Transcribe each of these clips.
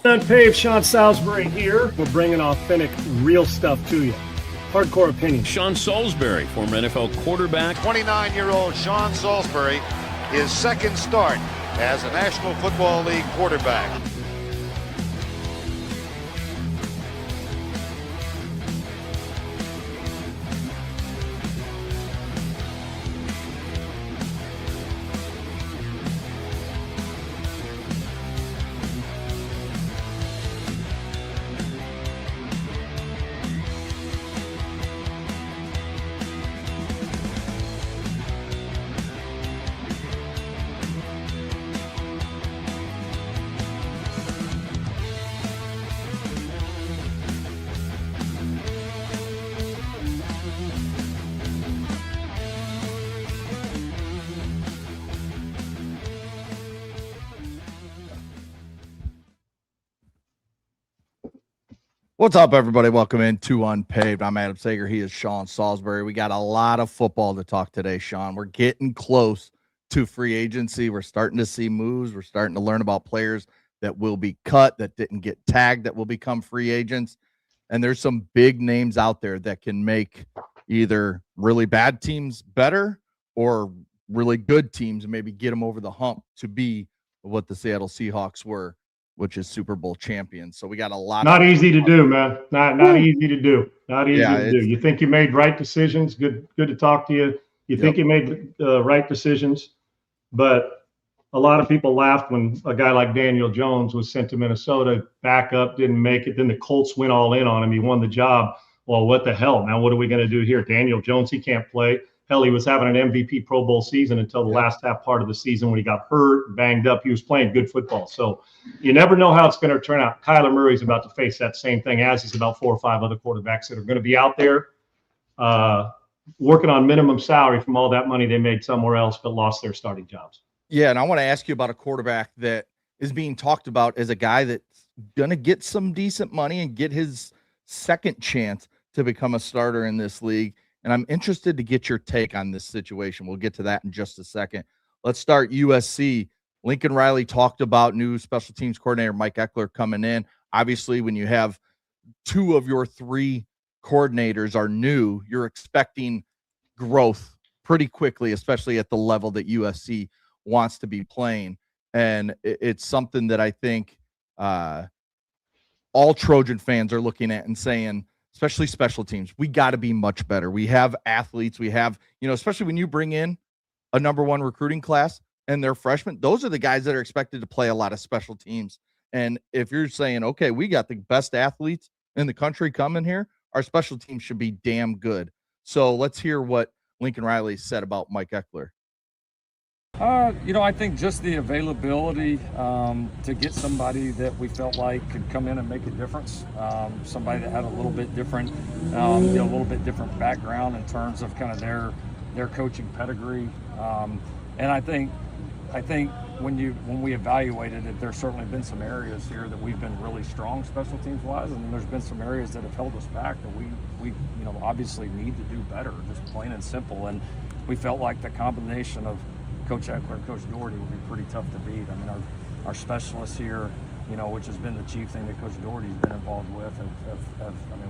UNPAVED, Sean Salisbury here. We're bringing authentic, real stuff to you. Hardcore opinion. Sean Salisbury, former NFL quarterback. 29-year-old Sean Salisbury, his second start as a National Football League quarterback. What's up, everybody? Welcome into Unpaved. I'm Adam Sager. He is Sean Salisbury. We got a lot of football to talk today, Sean. We're getting close to free agency. We're starting to see moves. We're starting to learn about players that will be cut, that didn't get tagged, that will become free agents. And there's some big names out there that can make either really bad teams better or really good teams and maybe get them over the hump to be what the Seattle Seahawks were, which is Super Bowl champions. So we got a lot. Not easy to do, man. Not easy to do. Not easy to do. You think you made right decisions. Good to talk to you. You think you made the right decisions, but a lot of people laughed when a guy like Daniel Jones was sent to Minnesota, back up, didn't make it. Then the Colts went all in on him. He won the job. Well, what the hell? Now what are we going to do here? Daniel Jones, he can't play. Hell, he was having an MVP Pro Bowl season until the last half part of the season when he got hurt, banged up. He was playing good football. So you never know how it's going to turn out. Kyler Murray's about to face that same thing, as is about 4 or 5 other quarterbacks that are going to be out there working on minimum salary from all that money they made somewhere else but lost their starting jobs. Yeah, and I want to ask you about a quarterback that is being talked about as a guy that's going to get some decent money and get his second chance to become a starter in this league. And I'm interested to get your take on this situation. We'll get to that in just a second. Let's start USC. Lincoln Riley talked about new special teams coordinator Mike Eckler coming in. Obviously, when you have 2 of your 3 coordinators are new, you're expecting growth pretty quickly, especially at the level that USC wants to be playing. And it's something that I think all Trojan fans are looking at and saying, especially special teams, we got to be much better. We have athletes. We have, especially when you bring in a number 1 recruiting class and they're freshmen, those are the guys that are expected to play a lot of special teams. And if you're saying, okay, we got the best athletes in the country coming here, our special teams should be damn good. So let's hear what Lincoln Riley said about Mike Eckler. I think just the availability to get somebody that we felt like could come in and make a difference, somebody that had a little bit different, a little bit different background in terms of kind of their coaching pedigree. And I think when we evaluated it, there's certainly been some areas here that we've been really strong special teams wise, and there's been some areas that have held us back that we obviously need to do better, just plain and simple. And we felt like the combination of Coach Eckler and Coach Doherty would be pretty tough to beat. I mean, our specialists here, which has been the chief thing that Coach Doherty's been involved with.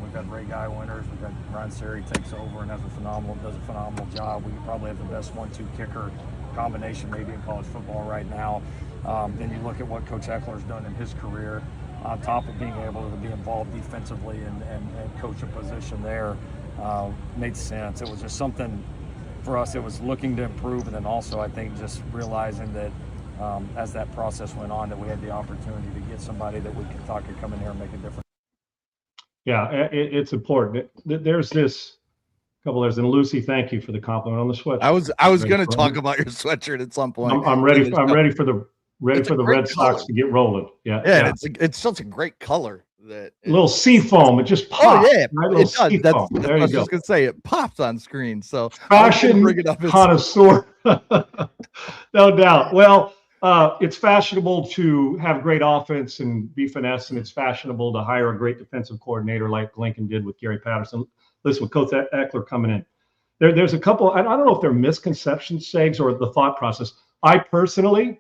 We've got Ray Guy winners. We've got Ryan Seri takes over and does a phenomenal job. We probably have the best 1-2 kicker combination maybe in college football right now. Then you look at what Coach Eckler's done in his career, on top of being able to be involved defensively and coach a position there, made sense. It was just something for us. It was looking to improve, and then also I think just realizing that as that process went on, that we had the opportunity to get somebody that we thought could come in here and make a difference. Yeah, it's important. There's this couple others, and Lucy, thank you for the compliment on the sweatshirt. I was going to talk about your sweatshirt at some point. I'm ready for the Red Sox to get rolling. Yeah. It's such a great color. That a little sea foam, it just pops. Oh yeah, right? It does. That's there I was you just gonna say, it pops on screen. So fashion connoisseur, no doubt. Well, it's fashionable to have great offense and be finesse, and it's fashionable to hire a great defensive coordinator like Lincoln did with Gary Patterson. Listen, with Coach Eckler coming in, There's a couple, I don't know if they're misconceptions, Segs, or the thought process. I personally,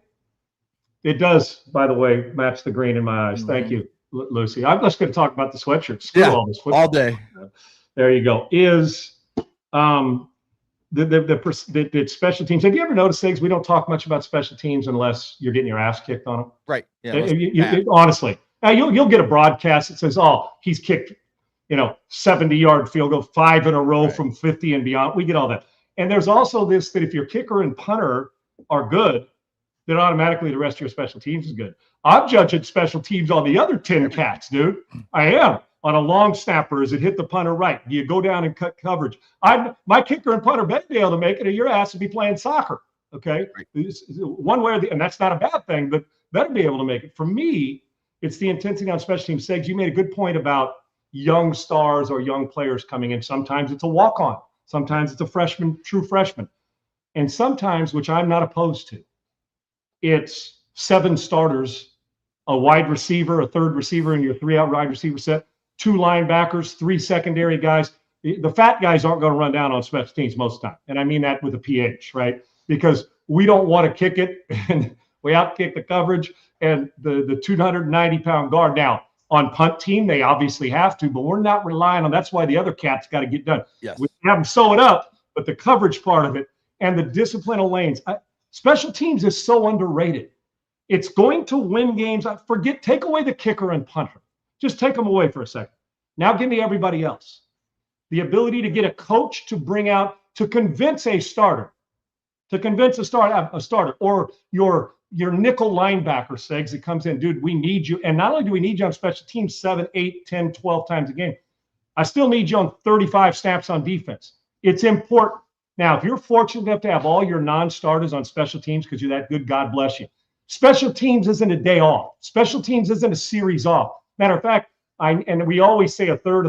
it does, by the way, match the green in my eyes. Thank you, Lucy. I'm just going to talk about the sweatshirt. Screw all this football. All day. There you go. Is the special teams. Have you ever noticed things? We don't talk much about special teams unless you're getting your ass kicked on them. Right. Yeah. Honestly, now you'll get a broadcast that says, "Oh, he's kicked, 70-yard field goal, 5 in a row from 50 and beyond." We get all that. And there's also this, that if your kicker and punter are good, then automatically the rest of your special teams is good. I'm judging special teams on the other 10 cats, dude. I am. On a long snapper, as it hit the punter right? Do you go down and cut coverage? My kicker and punter better be able to make it, or your ass will be playing soccer. Okay, one way or the, and that's not a bad thing, but better be able to make it. For me, it's the intensity on special teams. Segs, you made a good point about young stars or young players coming in. Sometimes it's a walk-on. Sometimes it's a freshman, true freshman, and sometimes, which I'm not opposed to, it's 7 starters, a wide receiver, a third receiver in your 3-out wide receiver set, 2 linebackers, 3 secondary guys. The fat guys aren't going to run down on special teams most of the time. And I mean that with a PH, right? Because we don't want to kick it and we outkick the coverage and the 290-pound guard. Now, on punt team, they obviously have to, but we're not relying on. That's why the other cat's got to get done. Yes. We have them sew it up, but the coverage part of it and the discipline of lanes. Special teams is so underrated. It's going to win games. Take away the kicker and punter. Just take them away for a second. Now give me everybody else. The ability to get a coach to convince a starter, or your nickel linebacker, Segs, that comes in, dude, we need you. And not only do we need you on special teams 7, 8, 10, 12 times a game, I still need you on 35 snaps on defense. It's important. Now, if you're fortunate enough to have all your non-starters on special teams because you're that good, God bless you. Special teams isn't a day off. Special teams isn't a series off. Matter of fact, and we always say a third.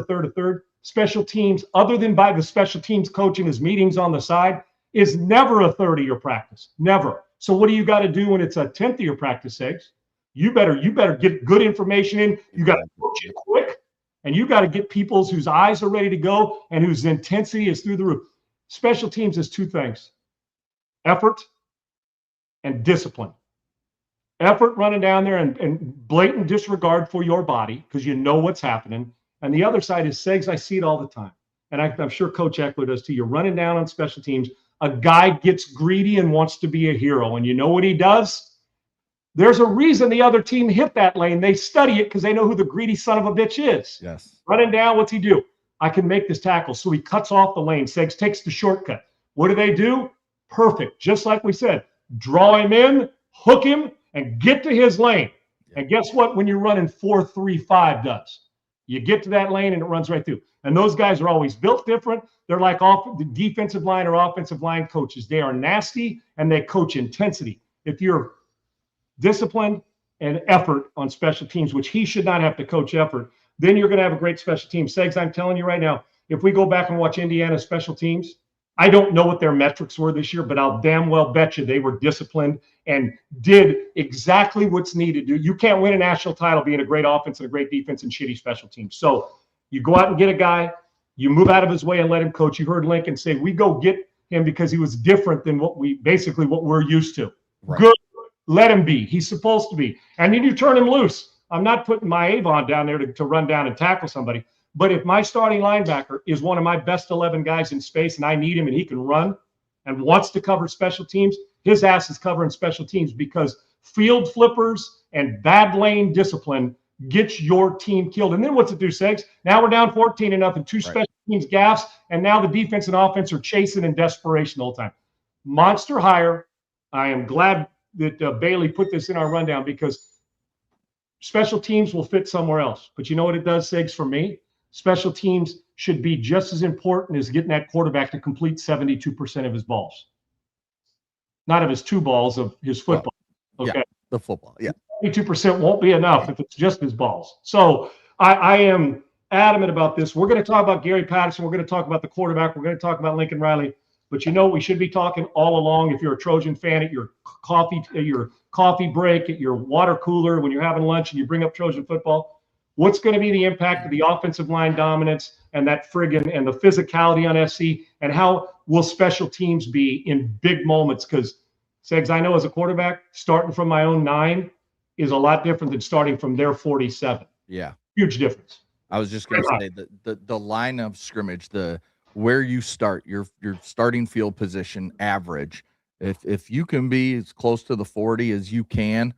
Special teams, other than by the special teams coach in his meetings on the side, is never a third of your practice. Never. So what do you got to do when it's a 10th of your practice, Segs? You better get good information in. You got to coach it quick, and you got to get people whose eyes are ready to go and whose intensity is through the roof. Special teams is 2 things: effort and discipline. Effort, running down there and blatant disregard for your body because you know what's happening. And the other side is, Segs, I see it all the time. And I'm sure Coach Eckler does too. You're running down on special teams. A guy gets greedy and wants to be a hero. And you know what he does? There's a reason the other team hit that lane. They study it because they know who the greedy son of a bitch is. Yes. Running down, what's he do? I can make this tackle. So he cuts off the lane. Segs takes the shortcut. What do? Perfect. Just like we said, draw him in, hook him, and get to his lane. And guess what? When you're running 4-3-5 does, you get to that lane and it runs right through. And those guys are always built different. They're like the defensive line or offensive line coaches. They are nasty and they coach intensity. If you're disciplined and effort on special teams, which he should not have to coach effort, then you're going to have a great special team. Segs, I'm telling you right now, if we go back and watch Indiana's special teams, I don't know what their metrics were this year, but I'll damn well bet you they were disciplined and did exactly what's needed to do. You can't win a national title being a great offense and a great defense and shitty special teams. So you go out and get a guy, you move out of his way and let him coach. You heard Lincoln say, we go get him because he was different than what we're used to. Right. Good. Let him be. He's supposed to be. And then you turn him loose. I'm not putting my Avon down there to run down and tackle somebody. But if my starting linebacker is one of my best 11 guys in space and I need him and he can run and wants to cover special teams, his ass is covering special teams because field flippers and bad lane discipline gets your team killed. And then what's it do, Segs? Now we're down 14-0, 2 special teams gaffes, and now the defense and offense are chasing in desperation the whole time. Monster hire. I am glad that Bailey put this in our rundown because special teams will fit somewhere else. But you know what it does, Segs, for me? Special teams should be just as important as getting that quarterback to complete 72% of his balls. Not of his 2 balls, of his football. Okay. Yeah, the football. Yeah. 72% won't be enough if it's just his balls. So I am adamant about this. We're going to talk about Gary Patterson. We're going to talk about the quarterback. We're going to talk about Lincoln Riley. But you know what we should be talking all along if you're a Trojan fan at your coffee break, at your water cooler, when you're having lunch and you bring up Trojan football. What's going to be the impact of the offensive line dominance, and that friggin' and the physicality on SC, and how will special teams be in big moments? Because, Segs, I know as a quarterback, starting from my own 9 is a lot different than starting from their 47. Yeah. Huge difference. I was just going to say the line of scrimmage, where you start, your starting field position average, if you can be as close to the 40 as you can,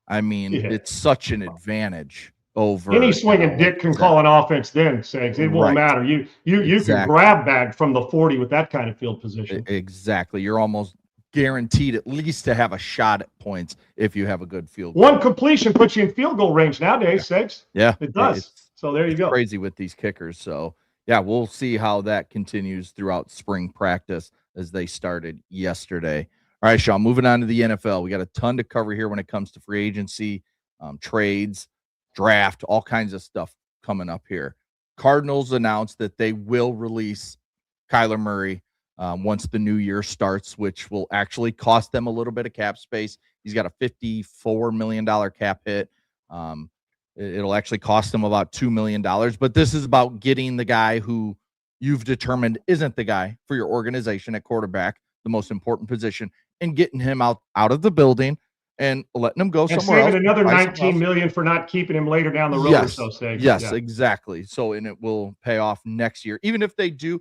I mean, it's such an advantage over any swinging dick can call an offense then, Segs. It won't matter. You can grab bag from the 40 with that kind of field position. Exactly. You're almost guaranteed at least to have a shot at points if you have a good field goal. One completion puts you in field goal range nowadays, Segs. Yeah. It does. So there you go. Crazy with these kickers. So yeah, we'll see how that continues throughout spring practice as they started yesterday. All right, Sean, moving on to the NFL. We got a ton to cover here when it comes to free agency, trades, draft, all kinds of stuff coming up here. Cardinals announced that they will release Kyler Murray once the new year starts, which will actually cost them a little bit of cap space. He's got a $54 million cap hit. It'll actually cost them about $2 million, but this is about getting the guy who you've determined isn't the guy for your organization at quarterback, the most important position, and getting him out of the building and letting him go somewhere else. And saving another $19 million for not keeping him later down the road or so. Yes, exactly. So, and it will pay off next year. Even if they do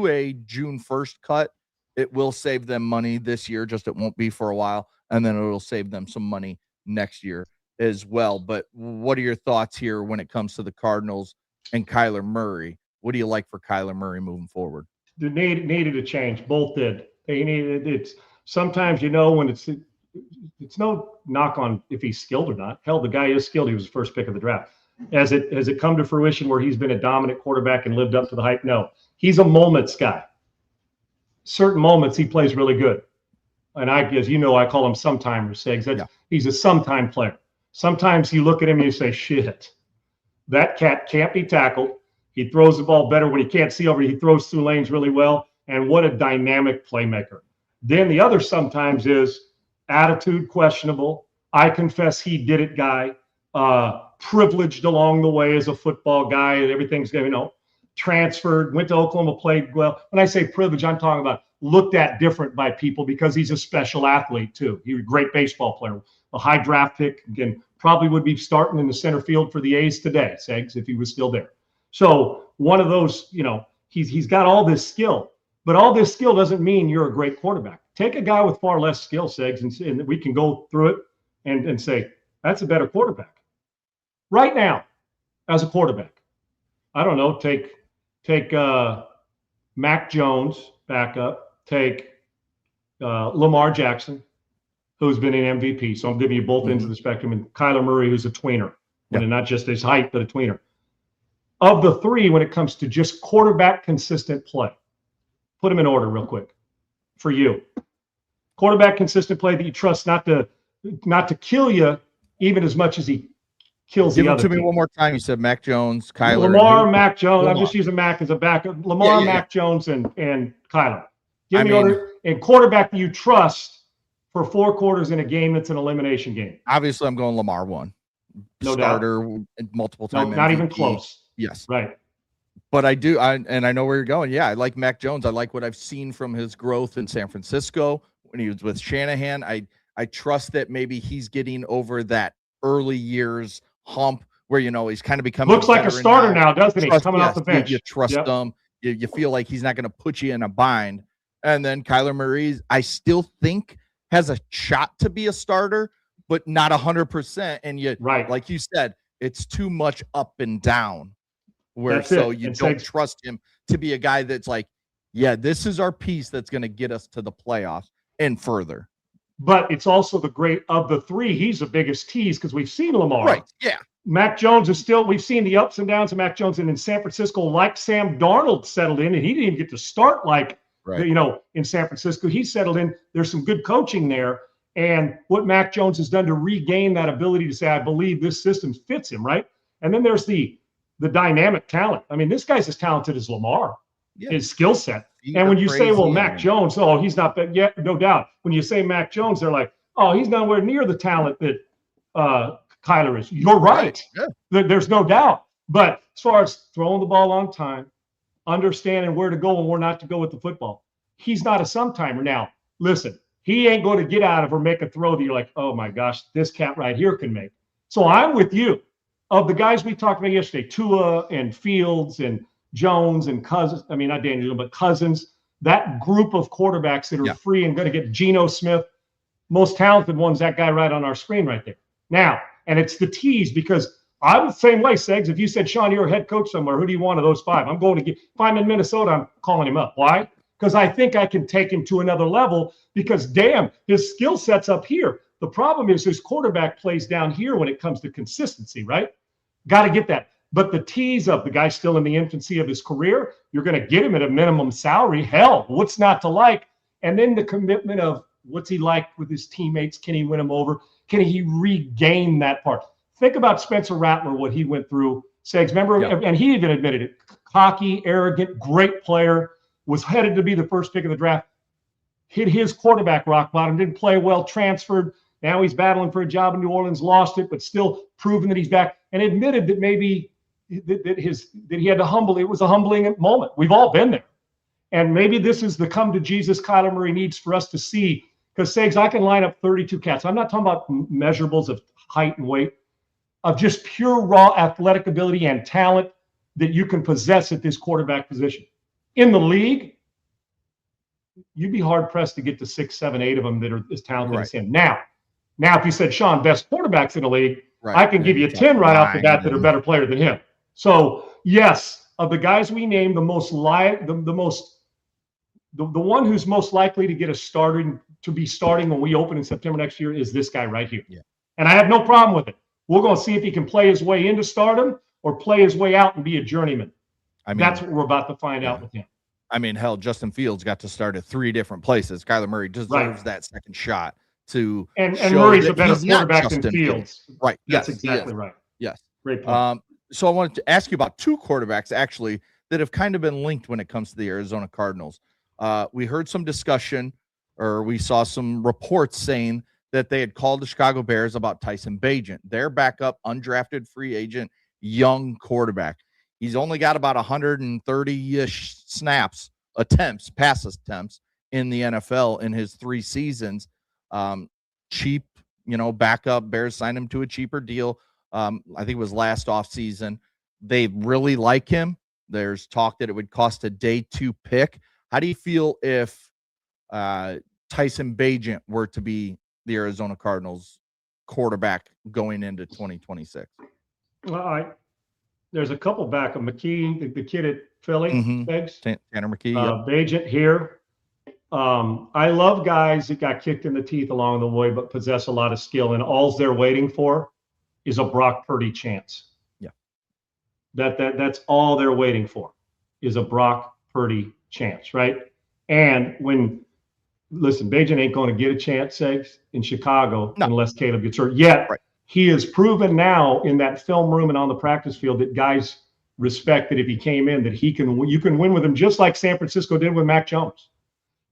a June 1st cut, it will save them money this year, just it won't be for a while. And then it'll save them some money next year as well. But what are your thoughts here when it comes to the Cardinals and Kyler Murray? What do you like for Kyler Murray moving forward? They needed a change. Both did. They needed it. Sometimes, when it's no knock on if he's skilled or not. Hell, the guy is skilled. He was the first pick of the draft. Has it come to fruition where he's been a dominant quarterback and lived up to the hype? No. He's a moments guy. Certain moments he plays really good. And as you know, I call him sometimers, Segs. He's a sometime player. Sometimes you look at him and you say, shit, that cat can't be tackled. He throws the ball better when he can't see over. He throws through lanes really well. And what a dynamic playmaker. Then the other sometimes is attitude questionable. I confess he did it guy. Privileged along the way as a football guy. And everything's, transferred, went to Oklahoma, played well. When I say privilege, I'm talking about looked at different by people because he's a special athlete too. He was a great baseball player. A high draft pick, again, probably would be starting in the center field for the A's today, Segs, if he was still there. So one of those, he's got all this skill, but all this skill doesn't mean you're a great quarterback. Take a guy with far less skill, Segs, and we can go through it and say, that's a better quarterback. Right now, as a quarterback, I don't know, take Mac Jones back up, take Lamar Jackson, who's been an MVP. So I'm giving you both ends of the spectrum, and Kyler Murray, who's a tweener, and not just his height, but a tweener. Of the three, when it comes to just quarterback consistent play, put them in order real quick for you. Quarterback consistent play that you trust not to kill you even as much as he kills the other. Give it to me one more time. You said Mac Jones, Kyler. Lamar, Mac Jones. I'm just using Mac as a backup. Lamar, Mac Jones, and Kyler. Give me order. And quarterback that you trust for 4 quarters in a game that's an elimination game. Obviously, I'm going Lamar 1. No starter, doubt. Multiple times. No, not even close. Yes. Right. But I know where you're going. Yeah, I like Mac Jones. I like what I've seen from his growth in San Francisco when he was with Shanahan. I trust that maybe he's getting over that early years hump where, he's kind of becoming looks like a starter now, doesn't he? Coming off the bench. You trust him. You feel like he's not going to put you in a bind. And then Kyler Murray, I still think has a shot to be a starter, but not 100%. And like you said, it's too much up and down where you don't trust him to be a guy that's like, this is our piece that's going to get us to the playoffs and further. But it's also the great of the three. He's the biggest tease because we've seen Lamar. Right. Yeah. Mac Jones is still, we've seen the ups and downs of Mac Jones. And in San Francisco, like Sam Darnold settled in, and he didn't even get to start in San Francisco. He settled in. There's some good coaching there. And what Mac Jones has done to regain that ability to say, I believe this system fits him, right? And then there's the dynamic talent. I mean, this guy's as talented as Lamar, his skill set. And when you say, well, Mac Jones, he's not that yet, no doubt. When you say Mac Jones, they're like, he's nowhere near the talent that Kyler is. You're right. Yeah. There's no doubt. But as far as throwing the ball on time, understanding where to go and where not to go with the football, he's not a sometimer. Now, listen, he ain't going to get out of or make a throw that you're like, oh my gosh, this cat right here can make. So I'm with you. Of the guys we talked about yesterday, Tua and Fields and Jones and Cousins, I mean, not Daniel, but Cousins, that group of quarterbacks that are free and going to get Geno Smith, most talented one's that guy right on our screen right there. Now, and it's the tease, because I'm the same way, Segs. If you said, Sean, you're a head coach somewhere, who do you want of those 5? I'm going to get, if I'm in Minnesota, I'm calling him up. Why? Because I think I can take him to another level, because damn, his skill set's up here. The problem is his quarterback plays down here when it comes to consistency, right? Got to get that. But the tease of the guy still in the infancy of his career, you're going to get him at a minimum salary. Hell, what's not to like? And then the commitment of what's he like with his teammates? Can he win them over? Can he regain that part? Think about Spencer Rattler, what he went through. Segs, remember, and he even admitted it. Cocky, arrogant, great player, was headed to be the first pick of the draft. Hit his quarterback rock bottom, didn't play well, transferred. Now he's battling for a job in New Orleans, lost it, but still proving that he's back, and admitted that maybe that he had to humble. It was a humbling moment. We've all been there. And maybe this is the come to Jesus Kyler Murray needs for us to see. Because, Segs, I can line up 32 cats. I'm not talking about measurables of height and weight, of just pure raw athletic ability and talent that you can possess at this quarterback position. In the league, you'd be hard-pressed to get to 6, 7, 8 of them that are as talented as him. Now, if you said, Sean, best quarterbacks in the league, I can give you 10 right off the bat that are better player than him. So, yes, of the guys we named, the one who's most likely to get to be starting when we open in September next year is this guy right here. Yeah. And I have no problem with it. We're going to see if he can play his way into stardom or play his way out and be a journeyman. I mean, that's what we're about to find out with him. I mean, hell, Justin Fields got to start at 3 different places. Kyler Murray deserves that second shot to and Murray's a better quarterback than Fields. Right. That's exactly right. Yes. Great point. So I wanted to ask you about 2 quarterbacks, actually, that have kind of been linked when it comes to the Arizona Cardinals. We heard some discussion, or we saw some reports saying that they had called the Chicago Bears about Tyson Bagent, their backup, undrafted free agent, young quarterback. He's only got about 130-ish pass attempts in the NFL in his 3 seasons. Cheap, backup. Bears signed him to a cheaper deal. I think it was last offseason. They really like him. There's talk that it would cost a day 2 pick. How do you feel if Tyson Bagent were to be the Arizona Cardinals quarterback going into 2026? Well, there's a couple back of McKee, the kid at Philly, Tanner McKee, Bagent here. I love guys that got kicked in the teeth along the way, but possess a lot of skill, and all they're waiting for is a Brock Purdy chance. Yeah, that's all they're waiting for is a Brock Purdy chance, right? And Bagent ain't going to get a chance, Segs, in Chicago unless Caleb gets hurt. Yet he has proven now in that film room and on the practice field that guys respect that if he came in, that you can win with him just like San Francisco did with Mac Jones.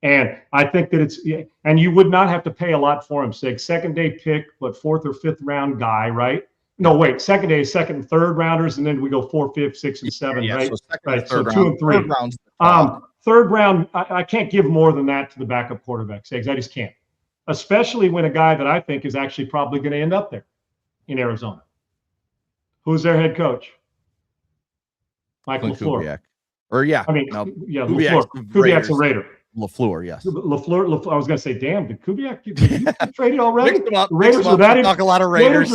And I think that and you would not have to pay a lot for him, Segs. Second day pick, but 4th or 5th round guy, right? No, wait, second day, 2nd and 3rd rounders, and then we go 4, 5, 6, and 7, right? So 2 and 3. Third round, I can't give more than that to the backup quarterback, Segs. I just can't. Especially when a guy that I think is actually probably going to end up there in Arizona. Who's their head coach? Michael LaFleur. Kubiak's a Raider. LaFleur, yes. LaFleur, I was going to say, damn, did Kubiak get traded already? Raiders are that talk a lot of Raiders.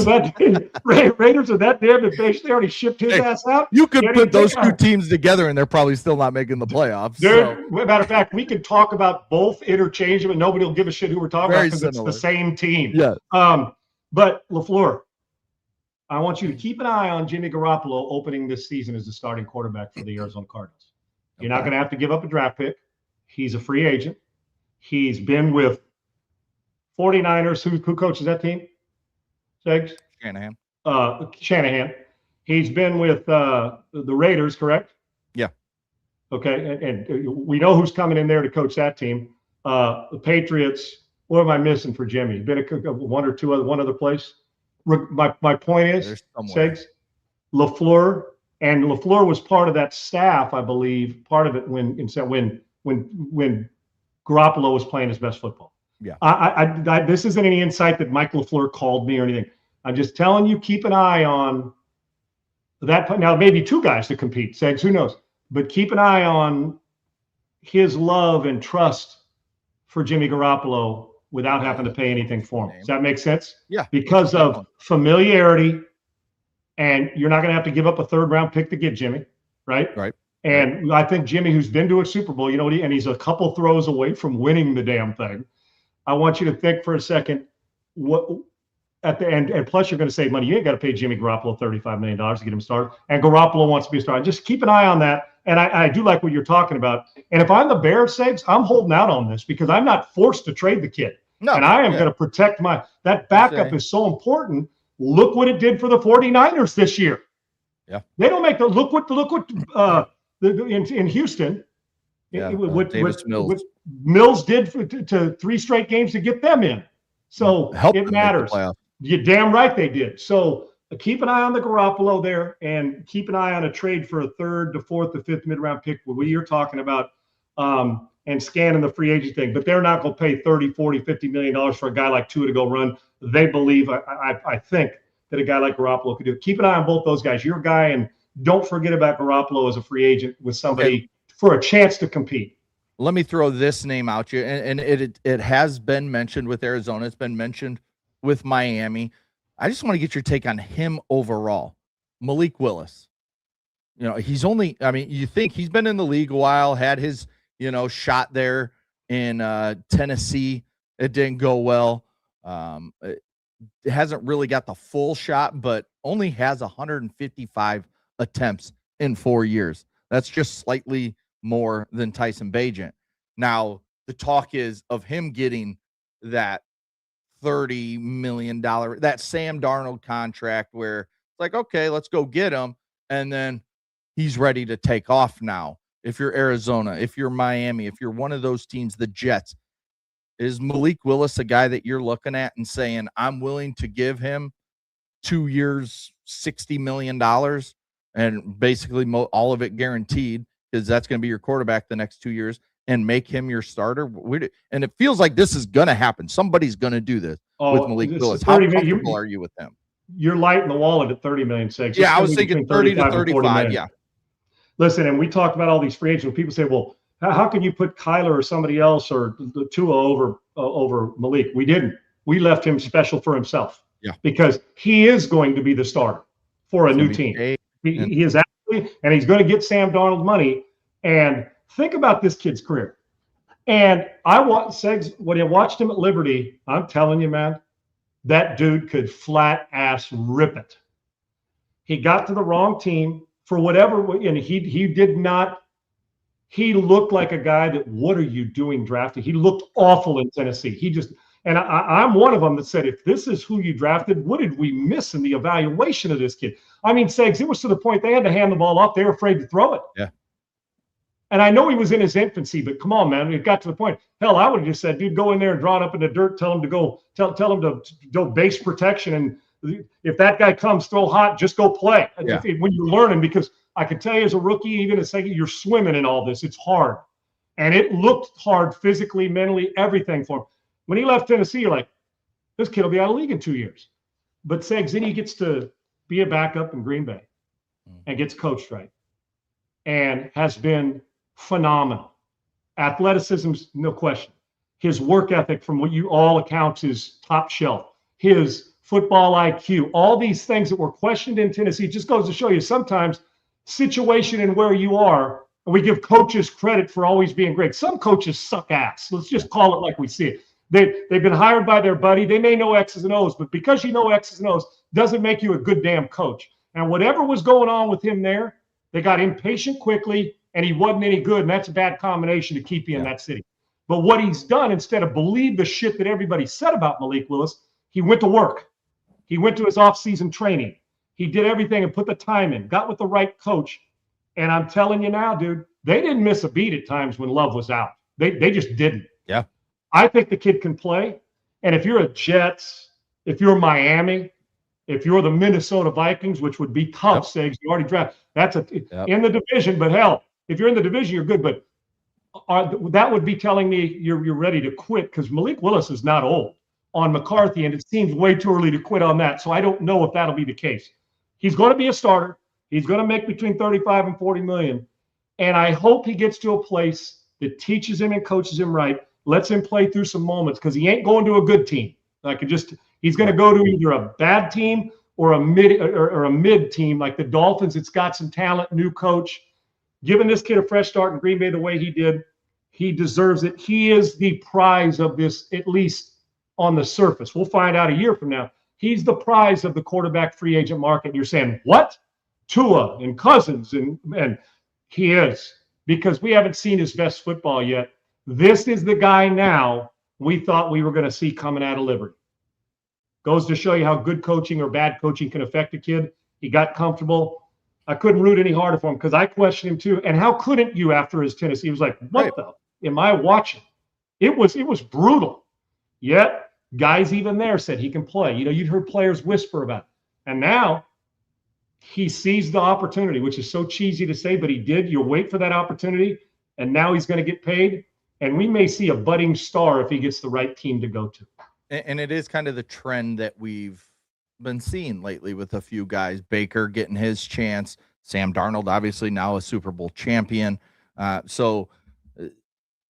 Raiders are that damn impatient. They already shipped his ass out. You could put those 2 teams together, and they're probably still not making the playoffs. Matter of fact, we can talk about both interchangeably. Nobody will give a shit who we're talking about because it's the same team. Yeah. But LaFleur, I want you to keep an eye on Jimmy Garoppolo opening this season as the starting quarterback for the Arizona Cardinals. You're not going to have to give up a draft pick. He's a free agent. He's been with 49ers. Who coaches that team? Segs? Shanahan. He's been with the Raiders, correct? Yeah. Okay, and we know who's coming in there to coach that team. The Patriots. What am I missing for Jimmy? Been one other place. My point is, Segs, LaFleur And LaFleur was part of that staff, I believe, part of it when Garoppolo was playing his best football. Yeah. This isn't any insight that Mike LaFleur called me or anything. I'm just telling you, keep an eye on that. Now, maybe two guys to compete, Segs, who knows? But keep an eye on his love and trust for Jimmy Garoppolo without having to pay anything for him. Does that make sense? Yeah. Because of familiarity, and you're not going to have to give up a third-round pick to get Jimmy, right? Right. And I think Jimmy, who's been to a Super Bowl, and he's a couple throws away from winning the damn thing. I want you to think for a second what at the end, and plus you're going to save money. You ain't got to pay Jimmy Garoppolo $35 million to get him started. And Garoppolo wants to be a starter. Just keep an eye on that. And I do like what you're talking about. And if I'm the Bears, Sags, I'm holding out on this because I'm not forced to trade the kid. No, and I am going to protect that backup is so important. Look what it did for the 49ers this year. Yeah. They don't make look what in Houston. Yeah, What Mills did to 3 straight games to get them in. So it matters. You're damn right they did. So keep an eye on the Garoppolo there, and keep an eye on a trade for a 3rd to 4th to 5th mid-round pick, what you're talking about, and scanning the free agent thing. But they're not going to pay $30, $40, $50 million for a guy like Tua to go run. They believe, I think, that a guy like Garoppolo could do it. Keep an eye on both those guys. You're a guy, and don't forget about Garoppolo as a free agent with somebody for a chance to compete. Let me throw this name out here, and it has been mentioned with Arizona. It's been mentioned with Miami. I just want to get your take on him overall. Malik Willis. He's only, you think he's been in the league a while, had his, shot there in Tennessee. It didn't go well. It hasn't really got the full shot, but only has 155 attempts in 4 years. That's just slightly more than Tyson Bagent. Now, the talk is of him getting that $30 million, that Sam Darnold contract where it's like, okay, let's go get him. And then he's ready to take off now. If you're Arizona, if you're Miami, if you're one of those teams, the Jets, is Malik Willis a guy that you're looking at and saying, I'm willing to give him 2 years, $60 million, and basically all of it guaranteed, because that's going to be your quarterback the next 2 years, and make him your starter? And it feels like this is going to happen. Somebody's going to do this with Malik Willis. How comfortable are you with him? You're lighting the wallet at $30 million. Yeah, I was thinking 30 to 35. Yeah. Listen, and we talked about all these free agents. People say, well, how can you put Kyler or somebody else or the Tua over Malik? We didn't. We left him special for himself. Yeah. Because he is going to be the starter for a new team. He is absolutely, and he's going to get Sam Darnold money. And think about this kid's career. And when I watched him at Liberty, I'm telling you, man, that dude could flat ass rip it. He got to the wrong team for whatever, and he did not. He looked like a guy that, what are you doing drafting? He looked awful in Tennessee. And I'm one of them that said, if this is who you drafted, what did we miss in the evaluation of this kid? Segs, it was to the point they had to hand the ball off. They were afraid to throw it. Yeah. And I know he was in his infancy, but come on, man, it got to the point. Hell, I would have just said, dude, go in there and draw it up in the dirt. Tell him to go. Tell him to go base protection. And if that guy comes, throw hot, just go play. Yeah. When you're learning, because I can tell you as a rookie, even a second, you're swimming in all this. It's hard. And it looked hard physically, mentally, everything for him. When he left Tennessee, you're like, this kid will be out of the league in 2 years. But Segs, then he gets to be a backup in Green Bay and gets coached right and has been phenomenal. Athleticism's no question. His work ethic, from what all accounts, is top shelf. His football IQ, all these things that were questioned in Tennessee, just goes to show you sometimes situation and where you are, and we give coaches credit for always being great. Some coaches suck ass. Let's just call it like we see it. They've been hired by their buddy. They may know X's and O's, but because you know X's and O's doesn't make you a good damn coach. And whatever was going on with him there, they got impatient quickly, and he wasn't any good, and that's a bad combination to keep you in that city. But what he's done, instead of believe the shit that everybody said about Malik Willis, he went to work. He went to his off-season training. He did everything and put the time in, got with the right coach. And I'm telling you now, dude, they didn't miss a beat at times when Love was out. They just didn't. Yeah. I think the kid can play. And if you're a Jets, if you're Miami, If you're the Minnesota Vikings, which would be tough, Segs, you already drafted. That's in the division, but hell, if you're in the division, you're good. But that would be telling me you're ready to quit, because Malik Willis is not old on McCarthy, and it seems way too early to quit on that. So I don't know if that'll be the case. He's going to be a starter. He's going to make between 35 and 40 million. And I hope he gets to a place that teaches him and coaches him right, lets him play through some moments, because he ain't going to a good team. He's going to go to either a bad team or a mid team like the Dolphins. It's got some talent, new coach. Giving this kid a fresh start in Green Bay the way he did, he deserves it. He is the prize of this, at least on the surface. We'll find out a year from now. He's the prize of the quarterback free agent market. And you're saying, what? Tua and Cousins, and he is, because we haven't seen his best football yet. This is the guy now we thought we were going to see coming out of Liberty. Goes to show you how good coaching or bad coaching can affect a kid. He got comfortable. I couldn't root any harder for him, because I questioned him too. And how couldn't you after his Tennessee? He was like, what the am I watching? It was brutal. Yet guys even there said he can play. You'd heard players whisper about it. And now he sees the opportunity, which is so cheesy to say, but he did. You wait for that opportunity, and now he's going to get paid. And we may see a budding star if he gets the right team to go to. And it is kind of the trend that we've been seeing lately with a few guys. Baker getting his chance. Sam Darnold, obviously now a Super Bowl champion. So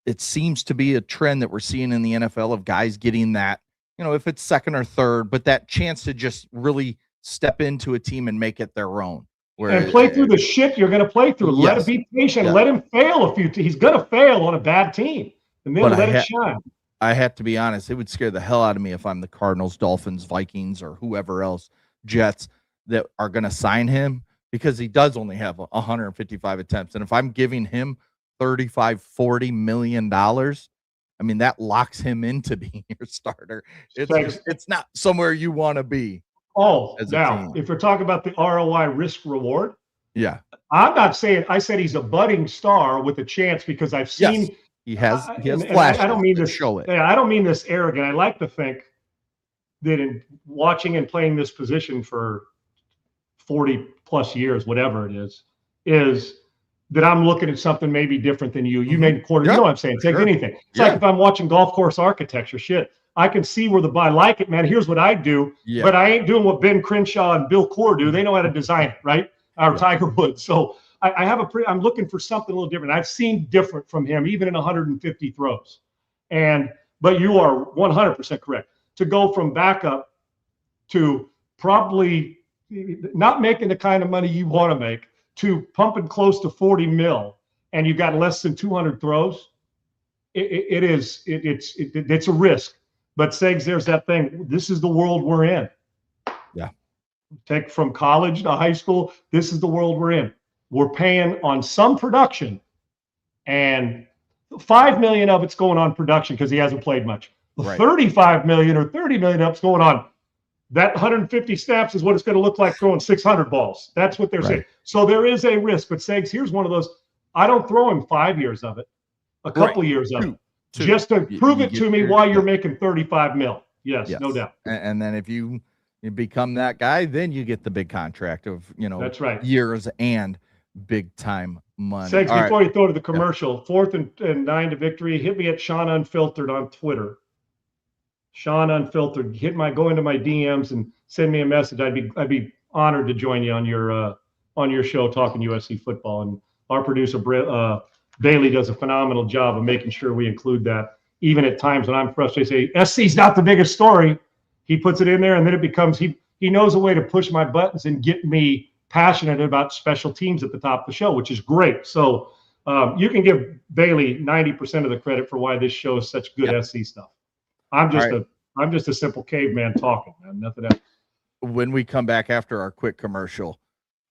it seems to be a trend that we're seeing in the NFL of guys getting that, if it's second or third, but that chance to just really step into a team and make it their own. And play through the shit you're going to play through. Yes. Let it be patient. Let him fail a few times. He's going to fail on a bad team, and then let it shine. I have to be honest. It would scare the hell out of me if I'm the Cardinals, Dolphins, Vikings, or whoever else, Jets, that are going to sign him, because he does only have 155 attempts. And if I'm giving him $35-40 million, I mean, that locks him into being your starter. It's not somewhere you want to be. Oh, now, if we're talking about the ROI risk reward, I'm not saying, I said he's a budding star with a chance, because I've seen he has flashes. I don't mean this show it. Yeah, I don't mean this arrogant. I like to think that in watching and playing this position for 40 plus years, whatever it is that I'm looking at something maybe different than you. You made quarter. You know what I'm saying? Take anything. It's like if I'm watching golf course architecture, shit. I can see where I like it, man. Here's what I do, but I ain't doing what Ben Crenshaw and Bill Coore do. They know how to design it, right? Or Tiger Woods. So I have I'm looking for something a little different. I've seen different from him, even in 150 throws. But you are 100% correct. To go from backup to probably not making the kind of money you want to make to pumping close to 40 mil, and you got less than 200 throws, it's a risk. But Segs, there's that thing. This is the world we're in. Yeah. Take from college to high school. This is the world we're in. We're paying on some production, and 5 million of it's going on production because he hasn't played much. Right. 35 million or 30 million of it's going on. That 150 snaps is what it's going to look like throwing 600 balls. That's what they're saying. So there is a risk. But Segs, here's one of those. I don't throw him 5 years of it, a couple years of it. Just to prove it to me why you're making 35 mil. Yes, no doubt. And then if you become that guy, then you get the big contract of, that's right, years and big time money. Segs, before you throw to the commercial, 4th and 9 to victory, hit me at Sean Unfiltered on Twitter. Sean Unfiltered. Go into my DMs and send me a message. I'd be honored to join you on your show talking USC football. And our producer Bailey does a phenomenal job of making sure we include that. Even at times when I'm frustrated, say SC's not the biggest story. He puts it in there, and then it becomes he knows a way to push my buttons and get me passionate about special teams at the top of the show, which is great. So you can give Bailey 90% of the credit for why this show is such good SC stuff. I'm just a simple caveman talking, man. Nothing else. When we come back after our quick commercial,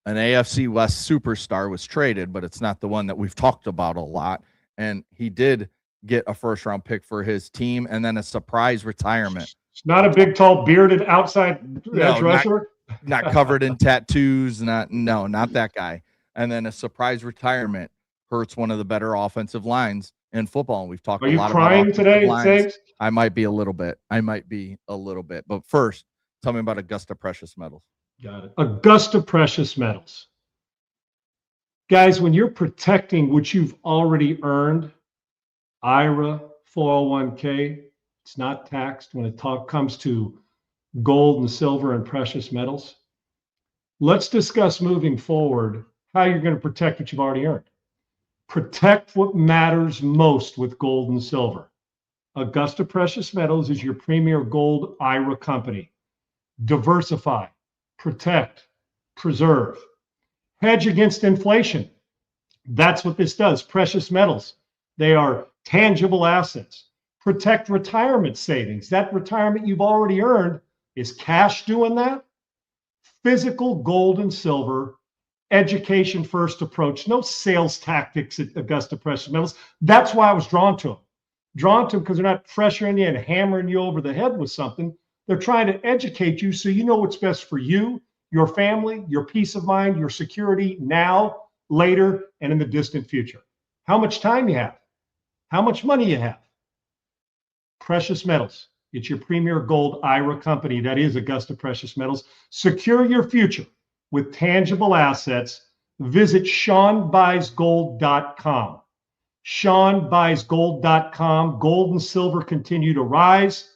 an AFC West superstar was traded, but it's not the one that we've talked about a lot. And he did get a first-round pick for his team, and then a surprise retirement. It's not a big, tall, bearded outside edge rusher. Not covered in tattoos. Not that guy. And then a surprise retirement hurts one of the better offensive lines in football. And we've talked a lot about. Are you crying today, Segs? I might be a little bit. But first, Tell me about Augusta Precious Metals. Got it. Augusta Precious Metals. Guys, when you're protecting what you've already earned, IRA, 401k, it's not taxed when it comes to gold and silver and precious metals. Let's discuss moving forward how you're going to protect what you've already earned. Protect what matters most with gold and silver. Augusta Precious Metals is your premier gold IRA company. Diversify, protect, preserve, hedge against inflation. That's what this does. Precious metals, they are tangible assets. Protect retirement savings. That retirement you've already earned, is cash doing that? Physical gold and silver, education first approach, no sales tactics at Augusta Precious Metals. That's why I was drawn to them. Drawn to them because they're not pressuring you and hammering you over the head with something. They're trying to educate you so you know what's best for you, your family, your peace of mind, your security now, later, and in the distant future. How much time you have, how much money you have. Precious Metals. It's your premier gold IRA company. That is Augusta Precious Metals. Secure your future with tangible assets. Visit SeanBuysGold.com. SeanBuysGold.com. Gold and silver continue to rise.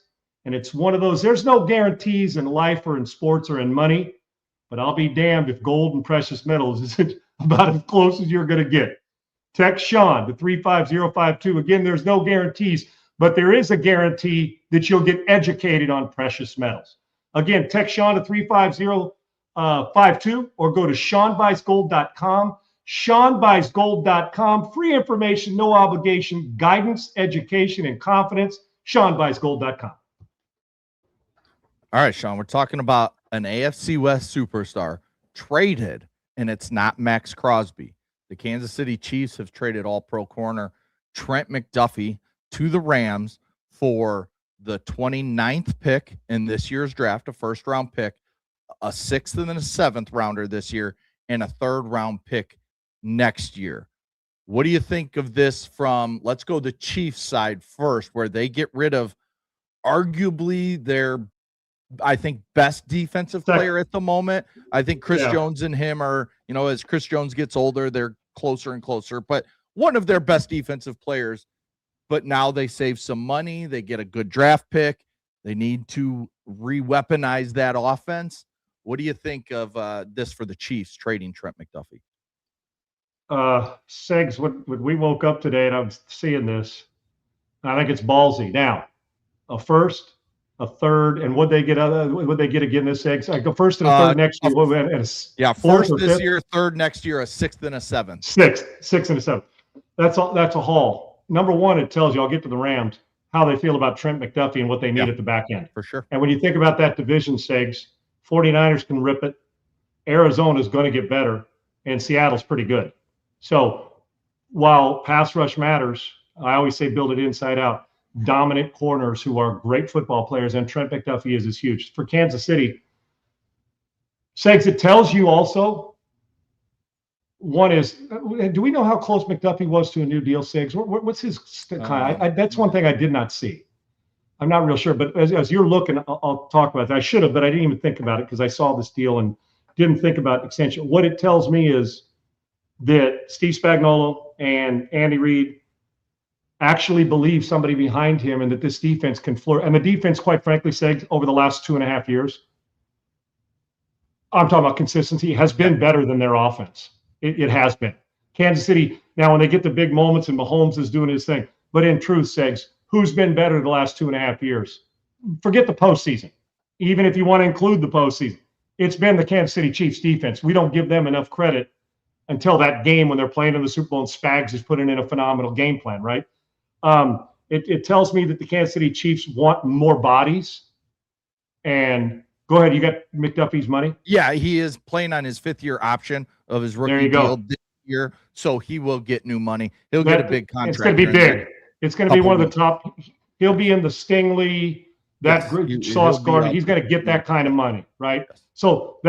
And it's one of those, there's no guarantees in life or in sports or in money, but I'll be damned if gold and precious metals isn't about as close as you're going to get. Text Sean to 35052. Again, there's no guarantees, but there is a guarantee that you'll get educated on precious metals. Again, text Sean to 35052 or go to SeanBuysGold.com. SeanBuysGold.com. Free information, no obligation, guidance, education, and confidence. SeanBuysGold.com. All right, Sean, we're talking about an AFC West superstar traded, and it's not Max Crosby. The Kansas City Chiefs have traded all-pro corner Trent McDuffie to the Rams for the 29th pick in this year's draft, a first-round pick, a 6th and then a 7th rounder this year, and a 3rd-round pick next year. What do you think of this from, let's go the Chiefs side first, where they get rid of arguably their, I think, best defensive player at the moment. I think Chris Jones and him are, as Chris Jones gets older, they're closer and closer, but one of their best defensive players. But now they save some money. They get a good draft pick. They need to re-weaponize that offense. What do you think of this for the Chiefs trading Trent McDuffie? Segs, when we woke up today and I was seeing this, I think it's ballsy. Now, a first, a third, and would they get again this eggs? I go first and a third next year. Fourth this year, 3rd next year, a 6th and a 7th. Sixth and a 7th. That's a haul. Number one, it tells you, I'll get to the Rams, how they feel about Trent McDuffie and what they need at the back end. For sure. And when you think about that division, Segs, 49ers can rip it. Arizona's going to get better, and Seattle's pretty good. So while pass rush matters, I always say build it inside out. Dominant corners who are great football players, and Trent McDuffie is huge. For Kansas City, Segs, it tells you also, one is, do we know how close McDuffie was to a new deal, Segs? What's his that's one thing I did not see. I'm not real sure, but as you're looking, I'll talk about that. I should have, but I didn't even think about it because I saw this deal and didn't think about extension. What it tells me is that Steve Spagnuolo and Andy Reid actually believe somebody behind him and that this defense can flourish. And the defense, quite frankly, said over the last 2.5 years, I'm talking about consistency, has been better than their offense. It has been. Kansas City, now when they get the big moments and Mahomes is doing his thing, but in truth, Segs, who's been better the last 2.5 years? Forget the postseason. Even if you want to include the postseason, it's been the Kansas City Chiefs defense. We don't give them enough credit until that game when they're playing in the Super Bowl and Spags is putting in a phenomenal game plan, right? It tells me that the Kansas City Chiefs want more bodies. And go ahead, you got McDuffie's money? Yeah, he is playing on his 5th-year option of his rookie deal this year, so he will get new money. He'll get a big contract. It's going to be big. It's going to be one of the top. He'll be in the Stingley, Sauce Gardner. He's going to get that kind of money, right? Yes. So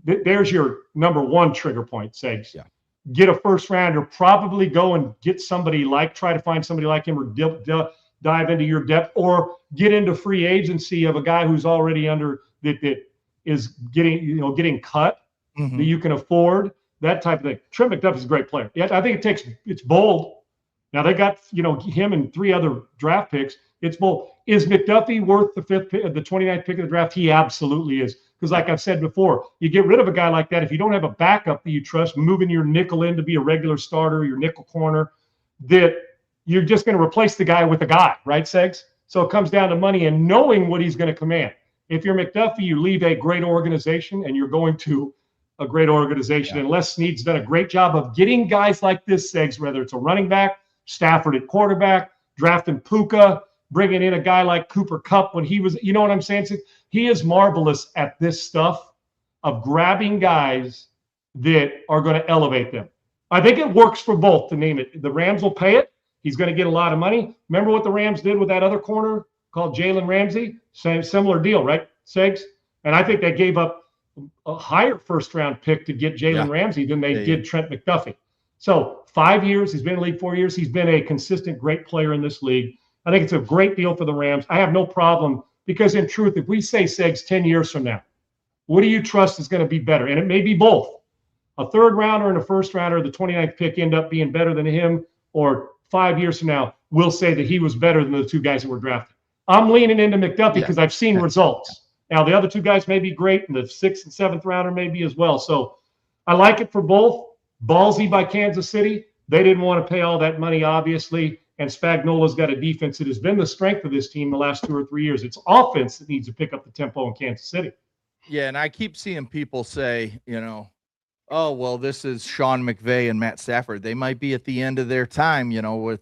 there's your number one trigger point, Segs. Yeah. Get a first rounder, probably go and get somebody try to find somebody like him, or dive into your depth, or get into free agency of a guy who's already under that is getting cut, Mm-hmm. that you can afford, that type of thing. Trent McDuffie's a great player. Yeah, I think it's bold. Now they got him and 3 other draft picks. It's bold. Is McDuffie worth the 29th pick of the draft? He absolutely is. Because like I've said before, you get rid of a guy like that if you don't have a backup that you trust, moving your nickel in to be a regular starter, your nickel corner, that you're just going to replace the guy with a guy, right, Segs? So it comes down to money and knowing what he's going to command. If you're McDuffie, you leave a great organization and you're going to a great organization. And Les Snead's done a great job of getting guys like this, Segs, whether it's a running back, Stafford at quarterback, drafting Puka, bringing in a guy like Cooper Kupp when he was, you know what I'm saying? He is marvelous at this stuff of grabbing guys that are going to elevate them. I think it works for both, to name it. The Rams will pay it. He's going to get a lot of money. Remember what the Rams did with that other corner called Jalen Ramsey? Similar deal, right, Segs? And I think they gave up a higher first-round pick to get Jalen Ramsey than they did Trent McDuffie. So 5 years, he's been in the league 4 years. He's been a consistent, great player in this league. I think it's a great deal for the Rams. I have no problem because, in truth, if we say, Segs, 10 years from now, what do you trust is going to be better? And it may be both. A third rounder and a first rounder, the 29th pick, end up being better than him, or 5 years from now, we'll say that he was better than the 2 guys that were drafted. I'm leaning into McDuffie because I've seen results. Now, the other 2 guys may be great, and the 6th and 7th rounder may be as well. So I like it for both. Ballsy by Kansas City. They didn't want to pay all that money, obviously. And Spagnuolo's got a defense that has been the strength of this team the last 2 or 3 years. It's offense that needs to pick up the tempo in Kansas City. Yeah, and I keep seeing people say, oh, well, this is Sean McVay and Matt Stafford. They might be at the end of their time,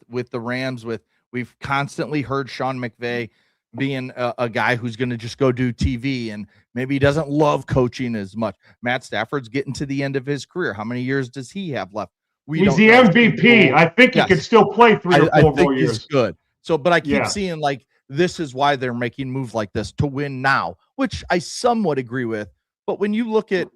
with the Rams. We've constantly heard Sean McVay being a guy who's going to just go do TV, and maybe he doesn't love coaching as much. Matt Stafford's getting to the end of his career. How many years does he have left? He's the MVP. I think he could still play 3 or 4 more years. He's good. So, but I keep seeing this is why they're making moves like this to win now, which I somewhat agree with. But when you look at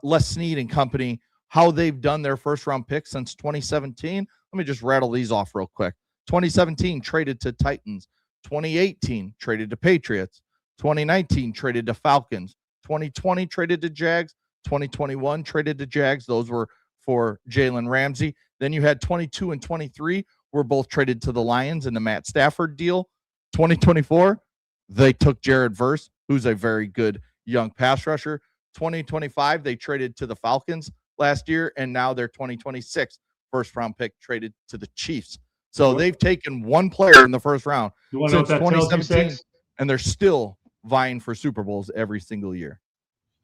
Les Snead and company, how they've done their first round pick since 2017, let me just rattle these off real quick. 2017 traded to Titans. 2018 traded to Patriots. 2019 traded to Falcons. 2020 traded to Jags. 2021 traded to Jags. Those were for Jalen Ramsey. Then you had 22 and 23 were both traded to the Lions in the Matt Stafford deal. 2024, they took Jared Verse, who's a very good young pass rusher. 2025, they traded to the Falcons last year, and now their 2026 first-round pick traded to the Chiefs. So they've taken one player in the first round since 2017, and they're still vying for Super Bowls every single year.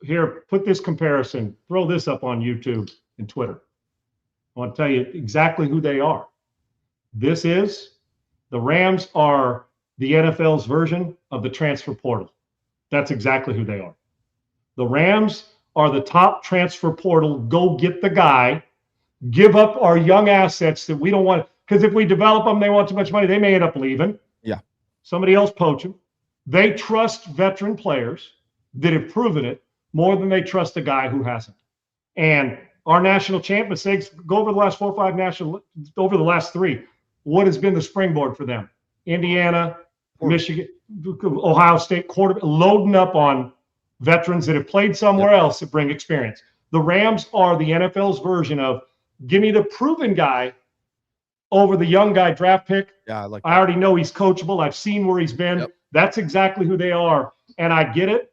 Here, put this comparison. Throw this up on YouTube and Twitter. I want to tell you exactly who they are. The Rams are the NFL's version of the transfer portal. That's exactly who they are. The Rams are the top transfer portal. Go get the guy. Give up our young assets that we don't want. Because if we develop them, they want too much money. They may end up leaving. Yeah. Somebody else poach them. They trust veteran players that have proven it more than they trust a guy who hasn't. And our national champions, go over the last 4 or 5 over the last 3. What has been the springboard for them? Indiana, Michigan, Ohio State, quarterback, loading up on veterans that have played somewhere else that bring experience. The Rams are the NFL's version of give me the proven guy over the young guy draft pick. Yeah, I already know he's coachable. I've seen where he's been. Yep. That's exactly who they are. And I get it.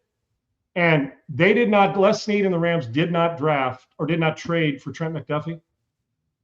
And they did not, Les Snead and the Rams did not draft or did not trade for Trent McDuffie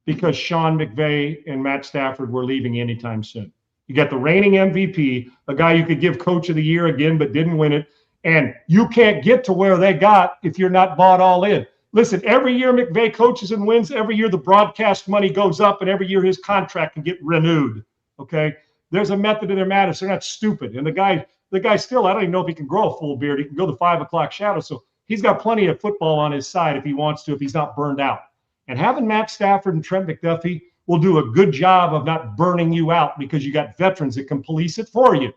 because Sean McVay and Matt Stafford were leaving anytime soon. You got the reigning MVP, a guy you could give coach of the year again, but didn't win it. And you can't get to where they got if you're not bought all in. Listen, every year McVay coaches and wins, every year the broadcast money goes up, and every year his contract can get renewed. Okay? There's a method to their madness. They're not stupid. And the guy still, I don't even know if he can grow a full beard. He can go the 5 o'clock shadow. So he's got plenty of football on his side if he wants to, if he's not burned out. And having Matt Stafford and Trent McDuffie will do a good job of not burning you out because you got veterans that can police it for you.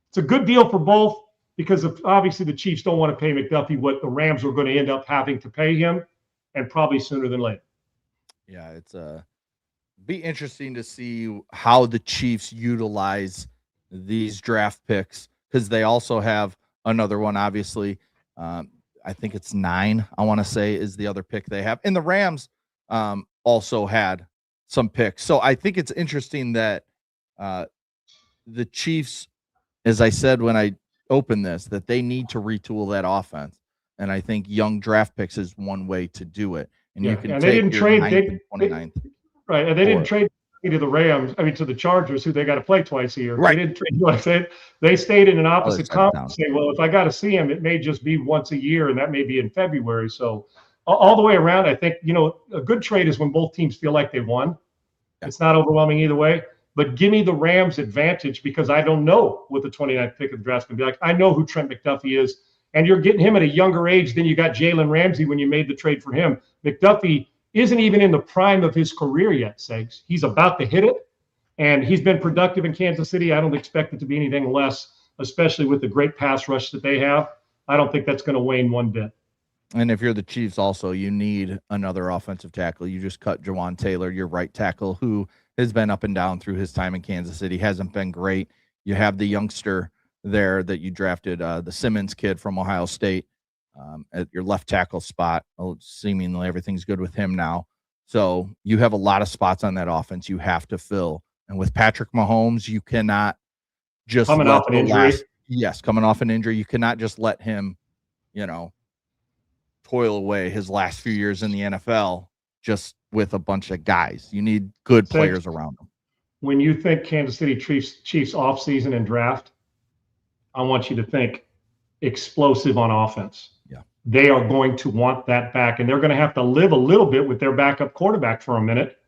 It's a good deal for both because obviously the Chiefs don't want to pay McDuffie what the Rams were going to end up having to pay him, and probably sooner than later. Yeah, it's be interesting to see how the Chiefs utilize these draft picks because they also have another one, obviously. I think it's 9, I want to say, is the other pick they have. And the Rams also had some picks. So I think it's interesting that the Chiefs, as I said when I opened this, that they need to retool that offense. And I think young draft picks is one way to do it. And you can and take they didn't your trade 9th and 29th. Right, and they didn't trade to the Rams. I mean, to the Chargers, who they got to play twice a year. Right. They didn't trade. What I said, they stayed in an opposite conference. Saying, well, if I got to see him, it may just be once a year, and that may be in February. So, all the way around, I think a good trade is when both teams feel like they won. Yeah. It's not overwhelming either way. But give me the Rams advantage because I don't know what the 29th pick of the draft is going to be like. I know who Trent McDuffie is, and you're getting him at a younger age than you got Jalen Ramsey when you made the trade for him. McDuffie isn't even in the prime of his career yet, Segs. He's about to hit it, and he's been productive in Kansas City. I don't expect it to be anything less, especially with the great pass rush that they have. I don't think that's going to wane one bit. And if you're the Chiefs also, you need another offensive tackle. You just cut Jawan Taylor, your right tackle, who has been up and down through his time in Kansas City, hasn't been great. You have the youngster there that you drafted, the Simmons kid from Ohio State. At your left tackle spot. Seemingly everything's good with him now. So you have a lot of spots on that offense you have to fill. And with Patrick Mahomes, you cannot just coming off an injury. Coming off an injury. You cannot just let him, toil away his last few years in the NFL just with a bunch of guys. You need good players around him. When you think Kansas City Chiefs offseason and draft, I want you to think explosive on offense. They are going to want that back, and they're going to have to live a little bit with their backup quarterback for a minute.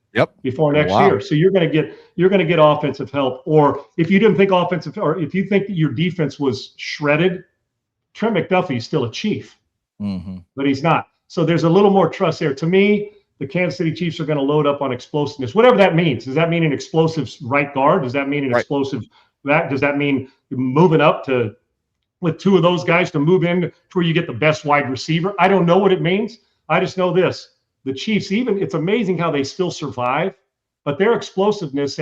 Before next year. So you're going to get offensive help. Or if you didn't think or if you think that your defense was shredded, Trent McDuffie is still a Chief, but he's not. So there's a little more trust there. To me, the Kansas City Chiefs are going to load up on explosiveness, whatever that means. Does that mean an explosive right guard? Does that mean an explosive that? Does that mean moving up to with 2 of those guys to move in to where you get the best wide receiver? I don't know what it means. I just know this. The Chiefs, it's amazing how they still survive, but their explosiveness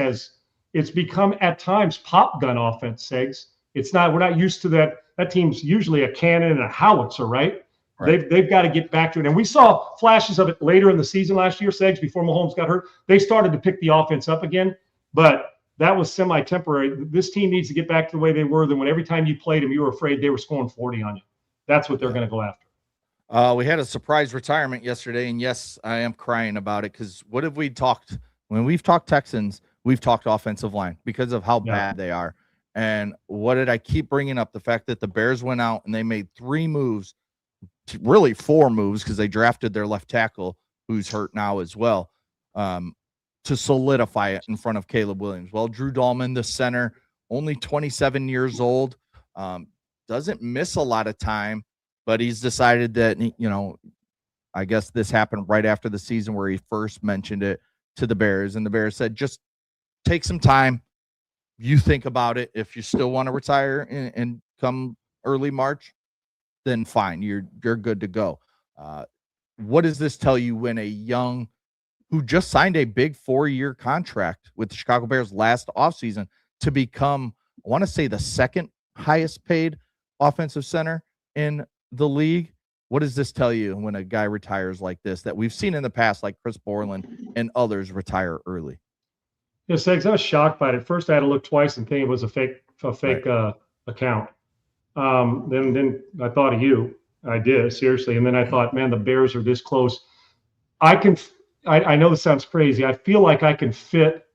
it's become at times pop gun offense, Segs. We're not used to that. That team's usually a cannon and a howitzer, right? They've got to get back to it. And we saw flashes of it later in the season last year, Segs, before Mahomes got hurt. They started to pick the offense up again, but that was semi-temporary. This team needs to get back to the way they were. Then when every time you played them, you were afraid they were scoring 40 on you. That's what they're going to go after. We had a surprise retirement yesterday, and yes, I am crying about it because what have we talked? When we've talked Texans, we've talked offensive line because of how bad they are. And what did I keep bringing up? The fact that the Bears went out and they made 3 moves, really 4 moves because they drafted their left tackle, who's hurt now as well. To solidify it in front of Caleb Williams. Well, Drew Dalman, the center, only 27 years old, doesn't miss a lot of time, but he's decided that, I guess this happened right after the season where he first mentioned it to the Bears, and the Bears said, just take some time. You think about it. If you still want to retire and come early March, then fine, you're good to go. What does this tell you when a young who just signed a big 4-year contract with the Chicago Bears last offseason to become, I want to say, the 2nd highest paid offensive center in the league? What does this tell you when a guy retires like this that we've seen in the past, like Chris Borland and others retire early? Yeah, Segs, I was shocked by it. At first, I had to look twice and think it was a fake account. Then I thought of you. I did, seriously. And then I thought, man, the Bears are this close. I know this sounds crazy. I feel like I can fit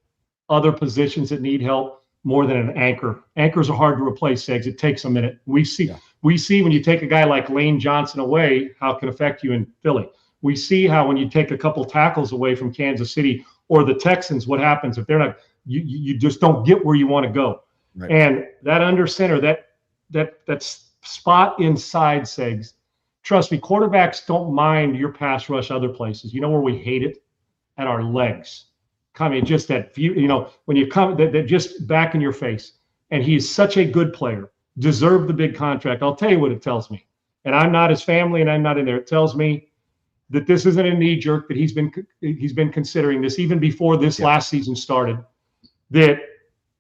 other positions that need help more than an anchor. Anchors are hard to replace, Segs. It takes a minute. We see when you take a guy like Lane Johnson away, how it can affect you in Philly. We see how when you take a couple tackles away from Kansas City or the Texans, what happens if they're not, you just don't get where you want to go. Right. And that under center, that spot inside, Segs, trust me, quarterbacks don't mind your pass rush other places. You know where we hate it? At our legs. Coming just that view, when you come, that just back in your face. And he's such a good player, deserved the big contract. I'll tell you what it tells me. And I'm not his family and I'm not in there. It tells me that this isn't a knee jerk, that he's been considering this even before this last season started, that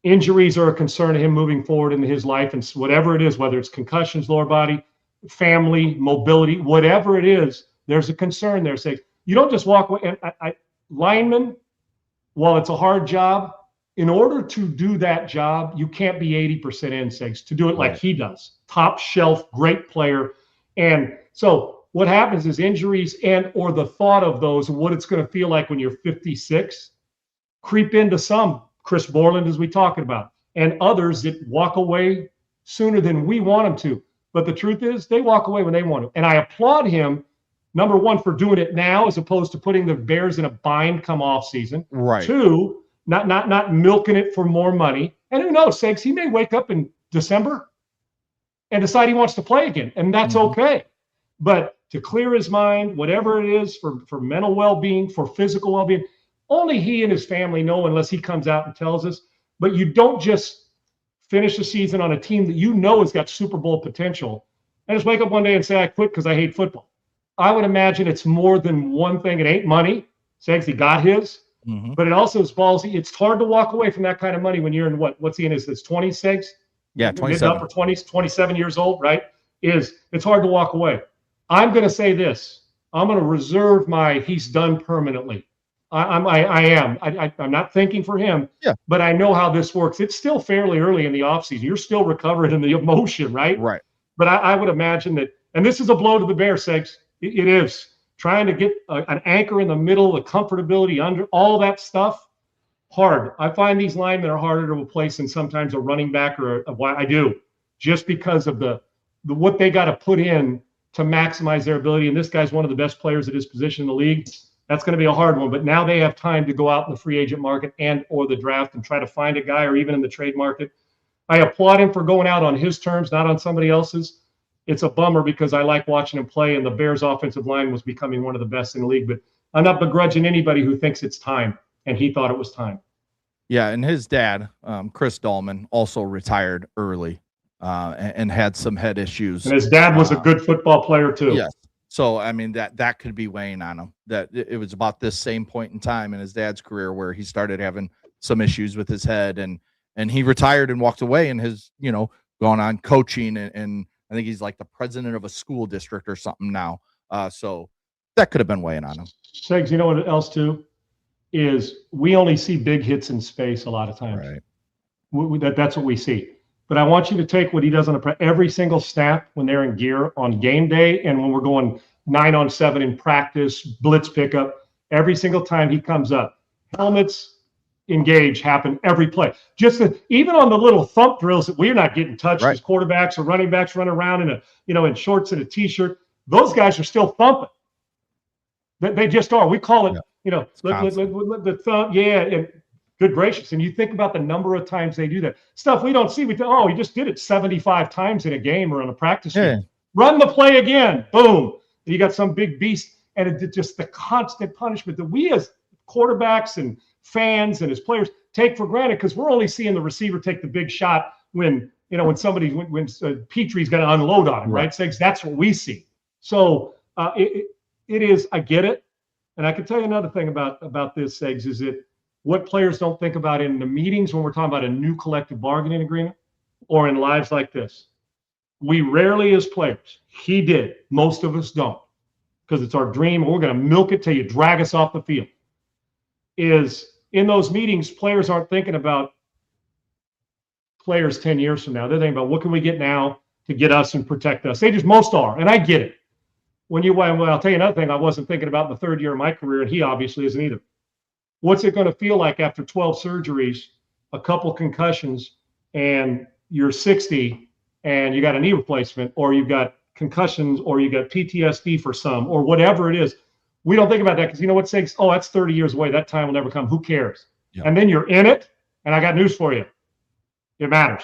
Injuries are a concern to him moving forward into his life, and whatever it is, whether it's concussions, lower body, family, mobility, whatever it is, there's a concern there. Say, you don't just walk away. And linemen, while it's a hard job, in order to do that job, you can't be 80% in, Segs, to do it like he does. Top shelf, great player. And so what happens is injuries and or the thought of those and what it's going to feel like when you're 56 creep into some. Chris Borland, as we talking about, and others that walk away sooner than we want them to. But the truth is, they walk away when they want to. And I applaud him, number one, for doing it now, as opposed to putting the Bears in a bind come off season. Right. Two, not milking it for more money. And who knows, Segs, he may wake up in December and decide he wants to play again, and that's okay. But to clear his mind, whatever it is for mental well-being, for physical well-being, only he and his family know unless he comes out and tells us. But you don't just finish the season on a team that you know has got Super Bowl potential and just wake up one day and say, I quit because I hate football. I would imagine it's more than one thing. It ain't money. Segs, he got his. But it also is ballsy. It's hard to walk away from that kind of money when you're in what's he in his 20s, Segs? Yeah, 27. Mid-upper 20s, 27 years old, right? It's hard to walk away. I'm going to say this. I'm going to reserve my he's done permanently. I'm not thinking for him, but I know how this works. It's still fairly early in the offseason. You're still recovering in the emotion, right? Right. But I would imagine that, and this is a blow to the Bears, Segs. It is. Trying to get an anchor in the middle, the comfortability under, all that stuff, hard. I find these linemen are harder to replace than sometimes a running back or I do, just because of the what they got to put in to maximize their ability. And this guy's one of the best players at his position in the league. That's going to be a hard one, but now they have time to go out in the free agent market and or the draft and try to find a guy, or even in the trade market. I applaud him for going out on his terms, not on somebody else's. It's a bummer because I like watching him play, and the Bears' offensive line was becoming one of the best in the league. But I'm not begrudging anybody who thinks it's time, and he thought it was time. Yeah, and his dad, Chris Dalman, also retired early and had some head issues. And his dad was a good football player too. Yes. So, I mean, that could be weighing on him. That it was about this same point in time in his dad's career where he started having some issues with his head, and he retired and walked away and has, gone on coaching, and I think he's like the president of a school district or something now. So that could have been weighing on him. Segs, you know what else too? Is we only see big hits in space a lot of times. Right. That's what we see. But I want you to take what he does on every single snap when they're in gear on game day and when we're going 9-on-7 in practice, blitz pickup, every single time he comes up. Helmets engage happen every play. Even on the little thump drills that we're not getting touched as quarterbacks or running backs running around in shorts and a t-shirt, those guys are still thumping. They just are. We call it, the thump. Yeah. And good gracious. And you think about the number of times they do that stuff we don't see. We think, he just did it 75 times in a game or on a practice field. Run the play again. Boom. And you got some big beast. And it's just the constant punishment that we as quarterbacks and fans and as players take for granted, because we're only seeing the receiver take the big shot when Petrie's got to unload on him, right? So that's what we see. So it is, I get it. And I can tell you another thing about this, Segs, is that what players don't think about in the meetings when we're talking about a new collective bargaining agreement or in lives like this. We rarely as players, he did, most of us don't, because it's our dream. We're going to milk it till you drag us off the field. Is in those meetings, players aren't thinking about players 10 years from now. They're thinking about what can we get now to get us and protect us. They just most are, and I get it. I'll tell you another thing I wasn't thinking about in the third year of my career, and he obviously isn't either. What's it going to feel like after 12 surgeries, a couple concussions, and you're 60 and you got a knee replacement, or you've got concussions, or you got PTSD for some, or whatever it is? We don't think about that because you know what, Segs? Oh, that's 30 years away. That time will never come. Who cares? Yep. And then you're in it, and I got news for you. It matters.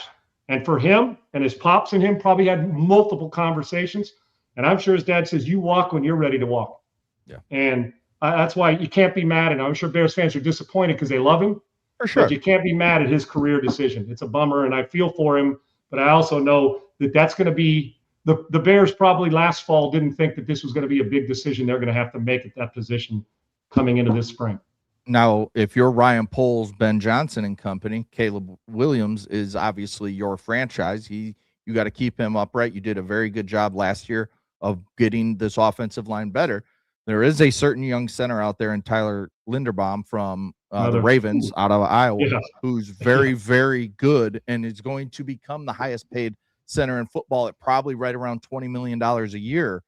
And for him and his pops and him probably had multiple conversations, and I'm sure his dad says, you walk when you're ready to walk. Yeah. And that's why you can't be mad. And I'm sure Bears fans are disappointed because they love him. For sure. But you can't be mad at his career decision. It's a bummer, and I feel for him. But I also know that that's going to be the Bears probably last fall didn't think that this was going to be a big decision they're going to have to make at that position coming into this spring. Now, if you're Ryan Poles, Ben Johnson and company, Caleb Williams is obviously your franchise. You got to keep him upright. You did a very good job last year of getting this offensive line better. There is a certain young center out there in Tyler Linderbaum from the Ravens out of Iowa, who's very, very good and is going to become the highest paid center in football at probably right around $20 million a year.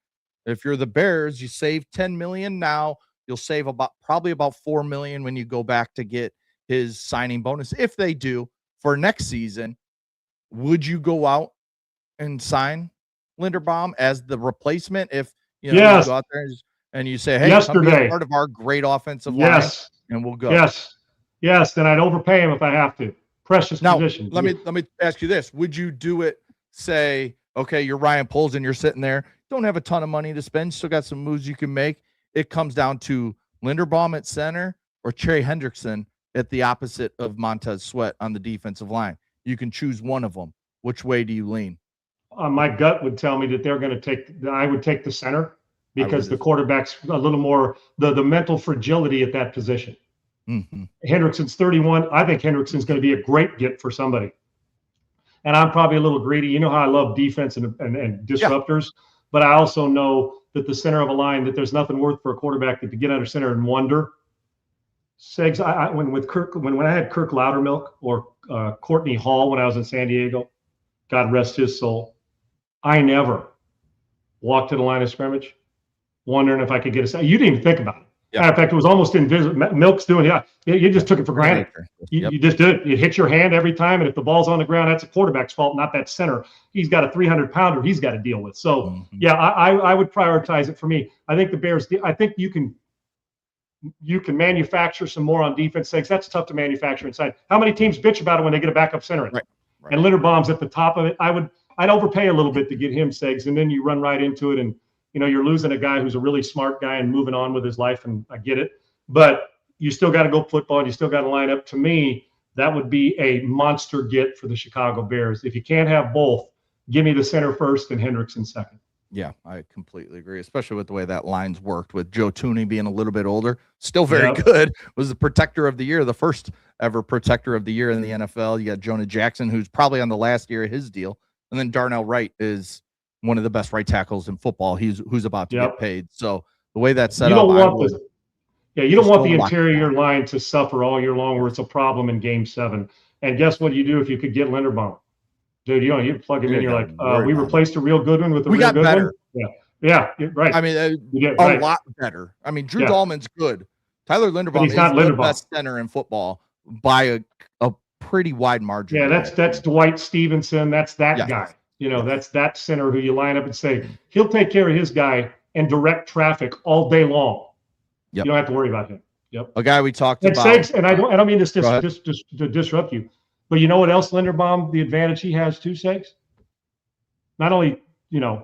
If you're the Bears, you save $10 million now. You'll save probably about $4 million when you go back to get his signing bonus. If they do for next season, would you go out and sign Linderbaum as the replacement? If you go out there and you say, "Hey, come be a part of our great offensive line," and we'll go. Yes. Then I'd overpay him if I have to. Precious position. Let me ask you this: would you do it? Say, okay, you're Ryan Poles and you're sitting there, don't have a ton of money to spend, still got some moves you can make. It comes down to Linderbaum at center or Trey Hendrickson at the opposite of Montez Sweat on the defensive line. You can choose one of them. Which way do you lean? My gut would tell me that they're going to I would take the center because the quarterback's a little more the mental fragility at that position. Mm-hmm. Hendrickson's 31. I think Hendrickson's going to be a great get for somebody. And I'm probably a little greedy. You know how I love defense and disruptors, but I also know that the center of a line, that there's nothing worth for a quarterback than to get under center and wonder. Segs, when I had Kirk Loudermilk or Courtney Hall when I was in San Diego, God rest his soul, I never walked to the line of scrimmage wondering if I could get a sack. You didn't even think about it. In fact, it was almost invisible. Milk's doing you just took it for granted. You just did it. It hits your hand every time, and if the ball's on the ground, that's a quarterback's fault, not that center. He's got a 300-pounder he's got to deal with. So, I would prioritize it for me. I think the Bears. I think you can manufacture some more on defense. That's tough to manufacture inside. How many teams bitch about it when they get a backup center in? Right. And Linderbaum's at the top of it. I'd overpay a little bit to get him, Segs, and then you run right into it, and you're losing a guy who's a really smart guy and moving on with his life, and I get it. But you still got to go football, and you still got to line up. To me, that would be a monster get for the Chicago Bears. If you can't have both, give me the center first and Hendrickson second. Yeah, I completely agree, especially with the way that line's worked, with Joe Thuney being a little bit older, still very good, was the protector of the year, the first ever protector of the year in the NFL. You got Jonah Jackson, who's probably on the last year of his deal, and then Darnell Wright is one of the best right tackles in football. Who's about to get paid. So the way that's set up, you don't want the interior line to suffer all year long where it's a problem in Game 7. And guess what you do if you could get Linderbaum? Dude, you plug him in, you're like, we replaced a real good one with a real good better. One. Yeah, right. I mean, a lot better. I mean, Drew Dalman's good. Tyler Linderbaum is the best center in football by a pretty wide margin. Yeah, that's Dwight Stevenson. That's that guy. That's that center who you line up and say, he'll take care of his guy and direct traffic all day long. You don't have to worry about him. A guy we talked about. Segs, and I don't mean this just to disrupt you, but you know what else Linderbaum, the advantage he has too, Segs? Not only, on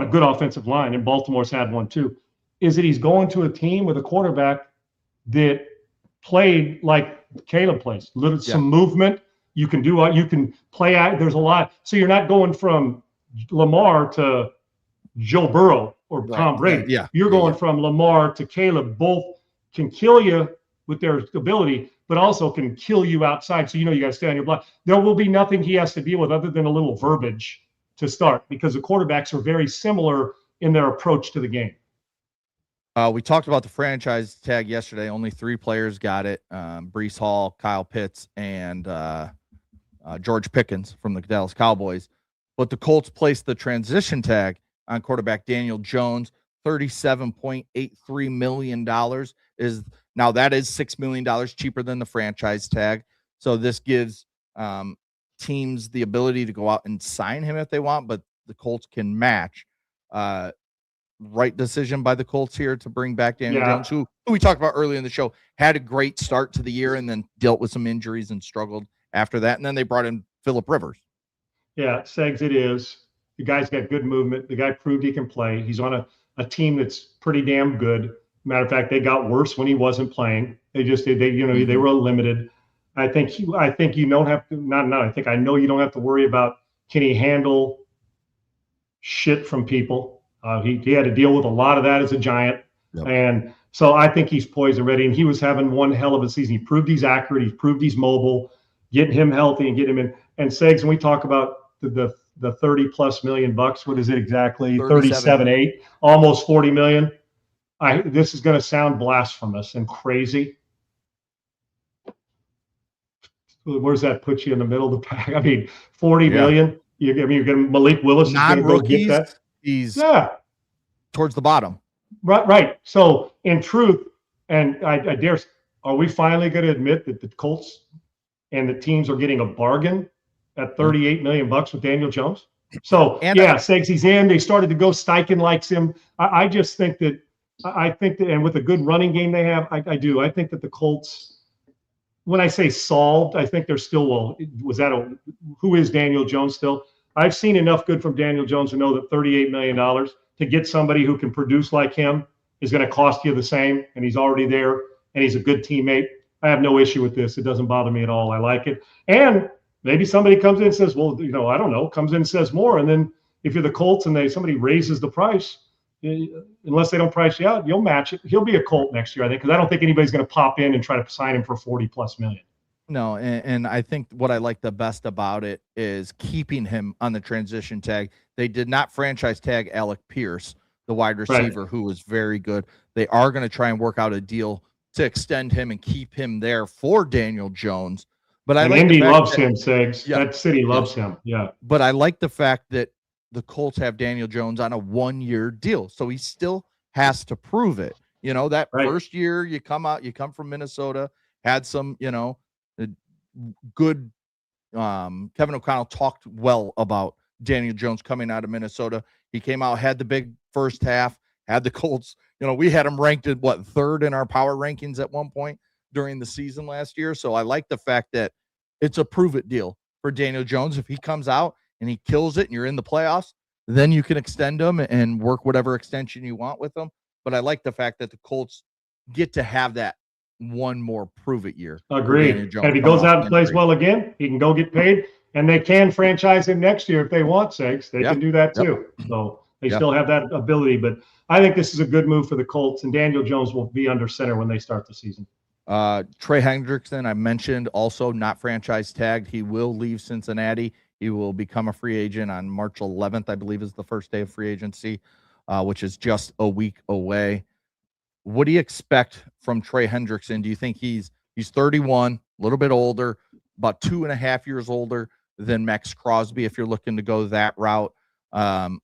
a good offensive line, and Baltimore's had one too, is that he's going to a team with a quarterback that played like Caleb plays. Some movement. You can play out. There's a lot. So you're not going from Lamar to Joe Burrow or Tom Brady. You're going from Lamar to Caleb. Both can kill you with their ability, but also can kill you outside. So you got to stay on your block. There will be nothing he has to deal with other than a little verbiage to start, because the quarterbacks are very similar in their approach to the game. We talked about the franchise tag yesterday. Only 3 players got it. Breece Hall, Kyle Pitts, and George Pickens from the Dallas Cowboys. But the Colts placed the transition tag on quarterback Daniel Jones. $37.83 million that is $6 million cheaper than the franchise tag. So this gives teams the ability to go out and sign him if they want, but the Colts can match. Right decision by the Colts here to bring back Daniel Jones, who we talked about earlier in the show, had a great start to the year and then dealt with some injuries and struggled after that. And then they brought in Phillip Rivers. Yeah, Segs, it is. The guy's got good movement. The guy proved he can play. He's on a team that's pretty damn good. Matter of fact, they got worse when he wasn't playing. They just did. They were limited. I know you don't have to worry about, can he handle shit from people. He had to deal with a lot of that as a Giant. And So I think he's poised and ready, and he was having one hell of a season. He proved he's accurate. He's proved he's mobile. Getting him healthy and getting him in. And Segs, when we talk about the $30+ million, what is it exactly? 37.8, almost 40 million. This is going to sound blasphemous and crazy. Where's that put you in the middle of the pack? I mean, 40 million. You're getting Malik Willis. Non-rookies, he's towards the bottom. Right. So in truth, and I dare, are we finally going to admit that the Colts and the teams are getting a bargain at $38 million with Daniel Jones? So Segs, he's in. They started to go. Steichen likes him. I just think that, and with a good running game they have, I do. I think that the Colts, when I say solved, I think they're still, who is Daniel Jones still? I've seen enough good from Daniel Jones to know that $38 million to get somebody who can produce like him is going to cost you the same, and he's already there, and he's a good teammate. I have no issue with this. It doesn't bother me at all. I like it. And maybe somebody comes in and says, well, I don't know, comes in and says more. And then if you're the Colts and somebody raises the price, unless they don't price you out, you'll match it. He'll be a Colt next year, I think, because I don't think anybody's going to pop in and try to sign him for $40+ million. No, and I think what I like the best about it is keeping him on the transition tag. They did not franchise tag Alec Pierce, the wide receiver, who was very good. They are going to try and work out a deal to extend him and keep him there for Daniel Jones. But Indy loves him, Segs. Yeah, that city loves him. Yeah. But I like the fact that the Colts have Daniel Jones on a 1-year deal, so he still has to prove it. That first year you come from Minnesota, had some, good. Kevin O'Connell talked well about Daniel Jones coming out of Minnesota. He came out, had the big first half, had the Colts. We had him ranked at third in our power rankings at one point during the season last year. So I like the fact that it's a prove it deal for Daniel Jones. If he comes out and he kills it and you're in the playoffs, then you can extend him and work whatever extension you want with him. But I like the fact that the Colts get to have that one more prove it year. Agreed. And if he goes out and plays well again, he can go get paid, and they can franchise him next year if they want, Segs. They can do that too. So they still have that ability. But I think this is a good move for the Colts, and Daniel Jones will be under center when they start the season. Trey Hendrickson, I mentioned, also not franchise tagged. He will leave Cincinnati. He will become a free agent on March 11th, I believe is the first day of free agency, which is just a week away. What do you expect from Trey Hendrickson? Do you think he's 31, a little bit older, about 2.5 years older than Max Crosby, if you're looking to go that route? But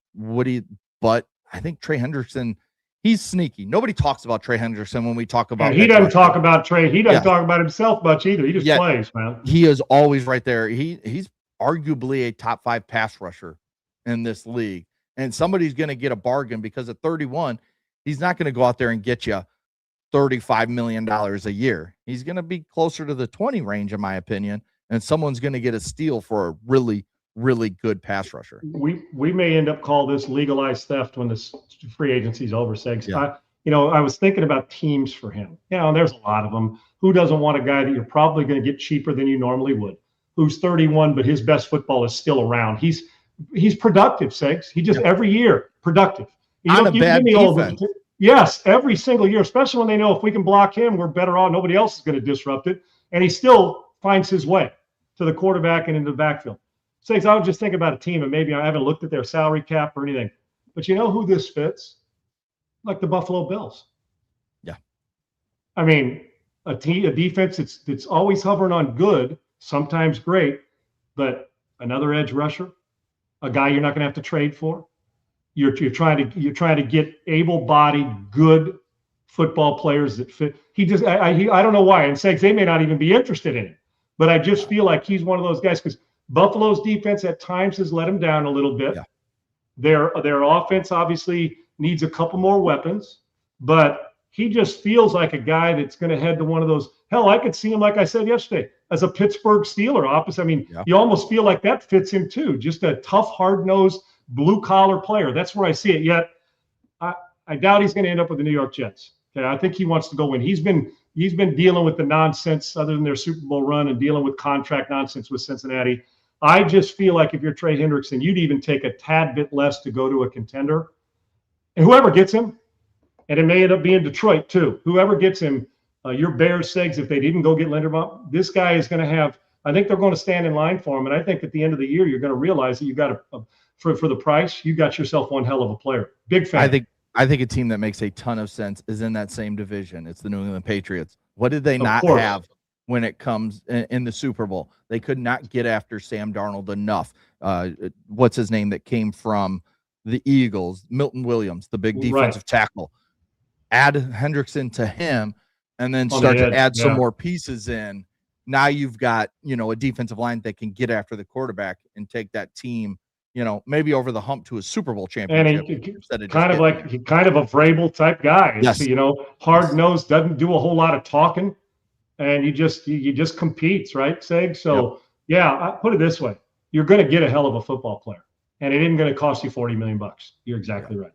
I think Trey Hendrickson, he's sneaky. Nobody talks about Trey Hendrickson when we talk about. He doesn't talk about Trey. He doesn't talk about himself much either. He just plays, man. He is always right there. He's arguably a top 5 pass rusher in this league, and somebody's going to get a bargain because at 31, he's not going to go out there and get you $35 million a year. He's going to be closer to the 20 range, in my opinion, and someone's going to get a steal for a really, really good pass rusher. We may end up call this legalized theft when this free agency is over, Segs. Yeah. I was thinking about teams for him. There's a lot of them. Who doesn't want a guy that you're probably going to get cheaper than you normally would, who's 31, but his best football is still around? He's productive, Segs. He just every year productive. On a bad defense. Yes, every single year, especially when they know if we can block him, we're better off. Nobody else is going to disrupt it. And he still finds his way to the quarterback and into the backfield. Segs, I was just thinking about a team, and maybe I haven't looked at their salary cap or anything, but you know who this fits? Like the Buffalo Bills. Yeah. I mean, a defense it's always hovering on good, sometimes great, but another edge rusher, a guy you're not going to have to trade for. You're trying to get able-bodied, good football players that fit. I don't know why. And Segs, they may not even be interested in it, but I just feel like he's one of those guys because Buffalo's defense at times has let him down a little bit. Yeah. Their offense obviously needs a couple more weapons, but he just feels like a guy that's going to head to one of those. Hell, I could see him, like I said yesterday, as a Pittsburgh Steeler opposite. I mean, you almost feel like that fits him too. Just a tough, hard-nosed, blue-collar player. That's where I see it. Yet, I doubt he's going to end up with the New York Jets. Okay, I think he wants to go win. He's been dealing with the nonsense other than their Super Bowl run and dealing with contract nonsense with Cincinnati. I just feel like if you're Trey Hendrickson, you'd even take a tad bit less to go to a contender. And whoever gets him, and it may end up being Detroit too. Whoever gets him, your Bears, Segs, if they didn't go get Linderbaum, this guy is going to have. I think they're going to stand in line for him, and I think at the end of the year you're going to realize that you got for the price, you got yourself one hell of a player. Big fan. I think a team that makes a ton of sense is in that same division. It's the New England Patriots. What did they not have when it comes in the Super Bowl? They could not get after Sam Darnold enough. What's his name that came from the Eagles? Milton Williams, the big defensive tackle. Add Hendrickson to him, and then start to add some more pieces in. Now you've got, a defensive line that can get after the quarterback and take that team, maybe over the hump to a Super Bowl championship. And he kind of a Vrabel type guy. Yes. Hard nosed, doesn't do a whole lot of talking, and you just competes, right, Seg? So I put it this way: you're going to get a hell of a football player, and it isn't going to cost you $40 million. You're exactly right.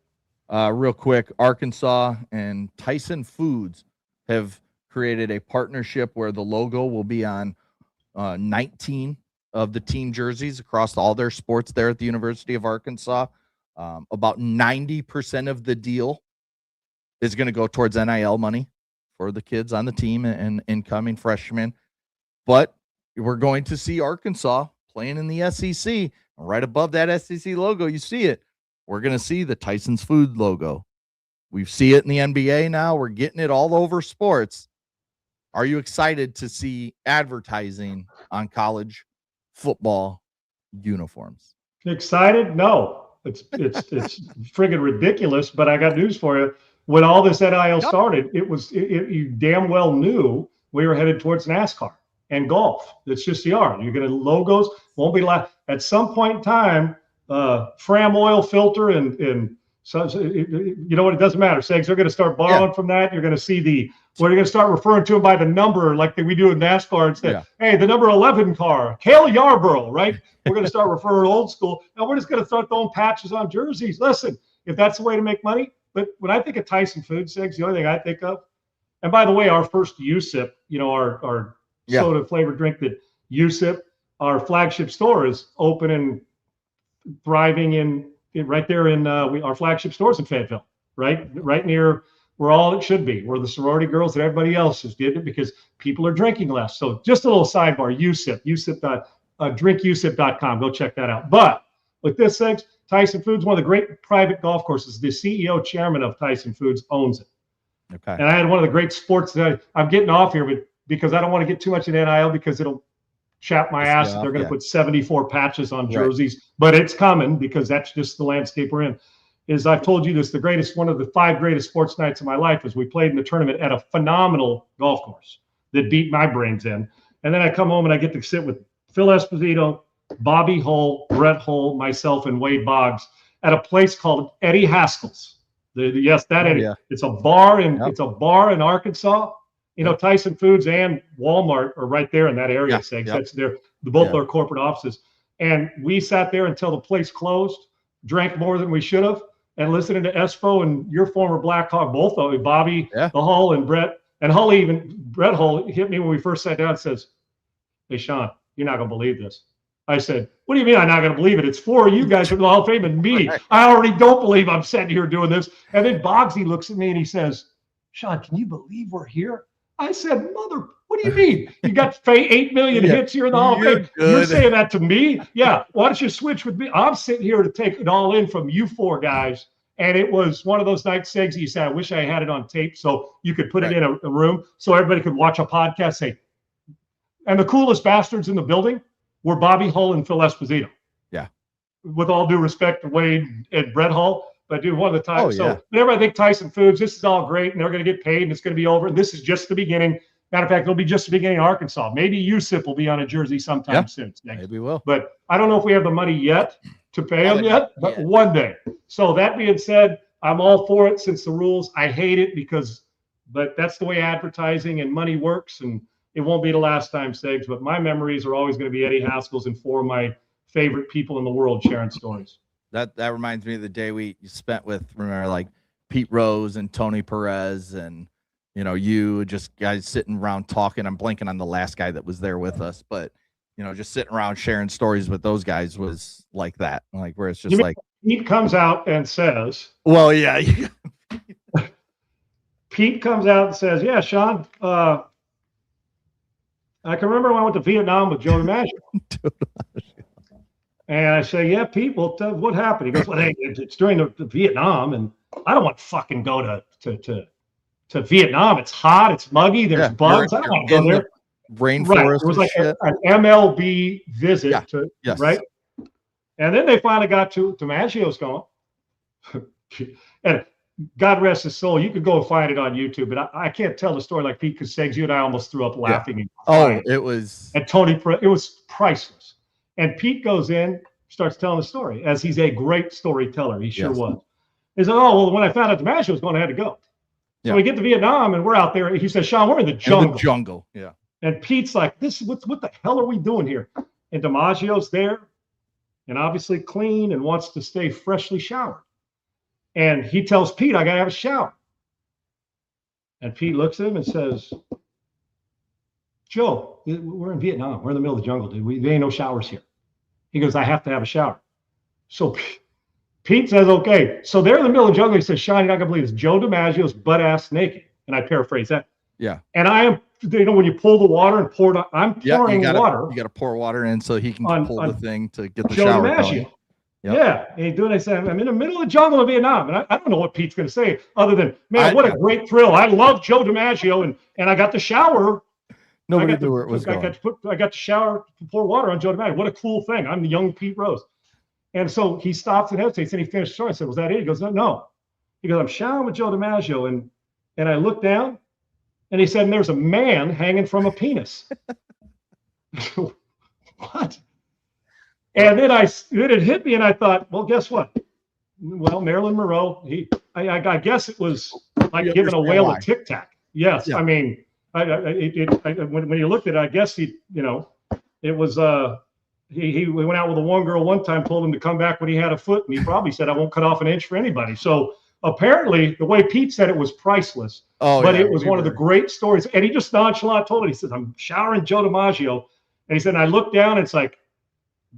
Real quick, Arkansas and Tyson Foods have created a partnership where the logo will be on 19 of the team jerseys across all their sports there at the University of Arkansas. About 90% of the deal is going to go towards NIL money for the kids on the team and incoming freshmen. But we're going to see Arkansas playing in the SEC. Right above that SEC logo, you see it. We're going to see the Tyson's Food logo. We see it in the NBA now. We're getting it all over sports. Are you excited to see advertising on college football uniforms? Excited? No. It's friggin' ridiculous, but I got news for you. When all this NIL started, you damn well knew we were headed towards NASCAR and golf. It's just the art. You're going to logos, won't be like at some point in time, Fram oil filter and so you know what? It doesn't matter. Segs, they're going to start borrowing from that. You're going to see you're going to start referring to them by the number like we do in NASCAR instead. Hey, the number 11 car, Cale Yarborough, right? We're going to start referring old school. Now we're just going to start throwing patches on jerseys. Listen, if that's the way to make money. But when I think of Tyson Food, Segs, the only thing I think of, and by the way, our first USIP, our soda flavored drink that USIP, our flagship store is open and thriving right there in our flagship stores in Fayetteville, right near where all it should be, where the sorority girls and everybody else is getting it because people are drinking less. So just a little sidebar, drinkusip.com. Go check that out. But with this thing, Tyson Foods, one of the great private golf courses. The CEO, chairman of Tyson Foods owns it. Okay. And I had one of the great sports that I'm getting off here, but because I don't want to get too much in NIL because it'll chap my ass. They're going to put 74 patches on jerseys, but it's coming because that's just the landscape we're in. I've told you this, one of the 5 greatest sports nights of my life was we played in the tournament at a phenomenal golf course that beat my brains in. And then I come home and I get to sit with Phil Esposito, Bobby Hull, Brett Hull, myself, and Wade Boggs at a place called Eddie Haskell's. Eddie. It's a bar in Arkansas. Tyson Foods and Walmart are right there in that area. That's both their corporate offices. And we sat there until the place closed, drank more than we should have, and listening to Espo and your former Blackhawk, both of you, Bobby, the Hull, and Brett. And Brett Hull hit me when we first sat down and says, "Hey, Sean, you're not going to believe this." I said, "What do you mean I'm not going to believe it? It's 4 of you guys from the Hall of Fame and me. I already don't believe I'm sitting here doing this." And then Boggsy looks at me and he says, "Sean, can you believe we're here?" I said, what do you mean? You got 8 million hits here in the Hall of Fame. You're saying that to me? Yeah. Why don't you switch with me? I'm sitting here to take it all in from you 4 guys. And it was one of those nights, Segs, you said, I wish I had it on tape so you could put it in a room so everybody could watch a podcast. And the coolest bastards in the building were Bobby Hull and Phil Esposito. Yeah. With all due respect to Wade and Brett Hull. But dude, one of the times. So whenever I think Tyson Foods, this is all great, and they're going to get paid, and it's going to be over. And this is just the beginning. Matter of fact, it'll be just the beginning of Arkansas. Maybe USIP will be on a jersey sometime soon. Maybe will. But I don't know if we have the money yet to pay them yet, but one day. So that being said, I'm all for it since the rules. I hate it but that's the way advertising and money works, and it won't be the last time, Segs. But my memories are always going to be Eddie Haskell's and 4 of my favorite people in the world sharing stories. That reminds me of the day we spent with, remember, like Pete Rose and Tony Perez and, you just guys sitting around talking. I'm blanking on the last guy that was there with us, but, just sitting around sharing stories with those guys was like that. Like where it's just like. Pete comes out and says. Well, yeah. Pete comes out and says, yeah, Sean, I can remember when I went to Vietnam with Joe DiMaggio. And I say, yeah, Pete, well, what happened? He goes, well, hey, it's during the Vietnam, and I don't want to fucking go to Vietnam. It's hot, it's muggy, there's bugs. I don't want to go there. Rainforest. Right. It was like an MLB visit right? And then they finally got to DiMaggio's going. And God rest his soul. You could go and find it on YouTube, but I can't tell the story like Pete, because Segs, you and I almost threw up laughing. And crying. It was. And it was priceless. And Pete goes in, starts telling the story, as he's a great storyteller. He sure was. He said, oh, well, when I found out DiMaggio was going, I had to go. So we get to Vietnam, and we're out there. He says, Sean, we're in the jungle. In the jungle, yeah. And Pete's like, what the hell are we doing here? And DiMaggio's there, and obviously clean, and wants to stay freshly showered. And he tells Pete, I got to have a shower. And Pete looks at him and says, Joe, we're in Vietnam. We're in the middle of the jungle, dude. There ain't no showers here. He goes, I have to have a shower. So Pete says, okay. So they're in the middle of the jungle. He says, Sean, you're not going to believe this. Joe DiMaggio's butt-ass naked. And I paraphrase that. Yeah. And I am, when you pull the water and pour it, I'm pouring water. You got to pour water in so he can pull the thing to get the Joe shower DiMaggio. going. Yep. Yeah. And I said, I'm in the middle of the jungle of Vietnam. And I don't know what Pete's going to say other than, man, what a great thrill. I love Joe DiMaggio. And I got the shower. Nobody knew where it was going. I got to shower, pour water on Joe DiMaggio. What a cool thing. I'm the young Pete Rose. And so he stops and hesitates, and he finished the story. I said, was that it? He goes, no. He goes, I'm showering with Joe DiMaggio. And I looked down, and he said, and there's a man hanging from a penis. What? And then it hit me, and I thought, well, guess what? Well, Marilyn Monroe, I guess it was like giving a whale a Tic Tac. Yes. Yeah. I mean, when you looked at it, I guess it was he went out with a one girl one time, told him to come back when he had a foot, and he probably said, I won't cut off an inch for anybody. So apparently the way Pete said it was priceless, but it was one of the great stories. And he just nonchalant told it. He says, I'm showering Joe DiMaggio. And he said, and I looked down, and it's like,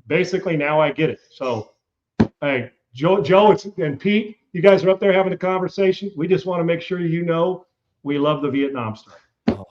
basically now I get it. So, hey, Joe and Pete, you guys are up there having a conversation. We just want to make sure we love the Vietnam story. Oh,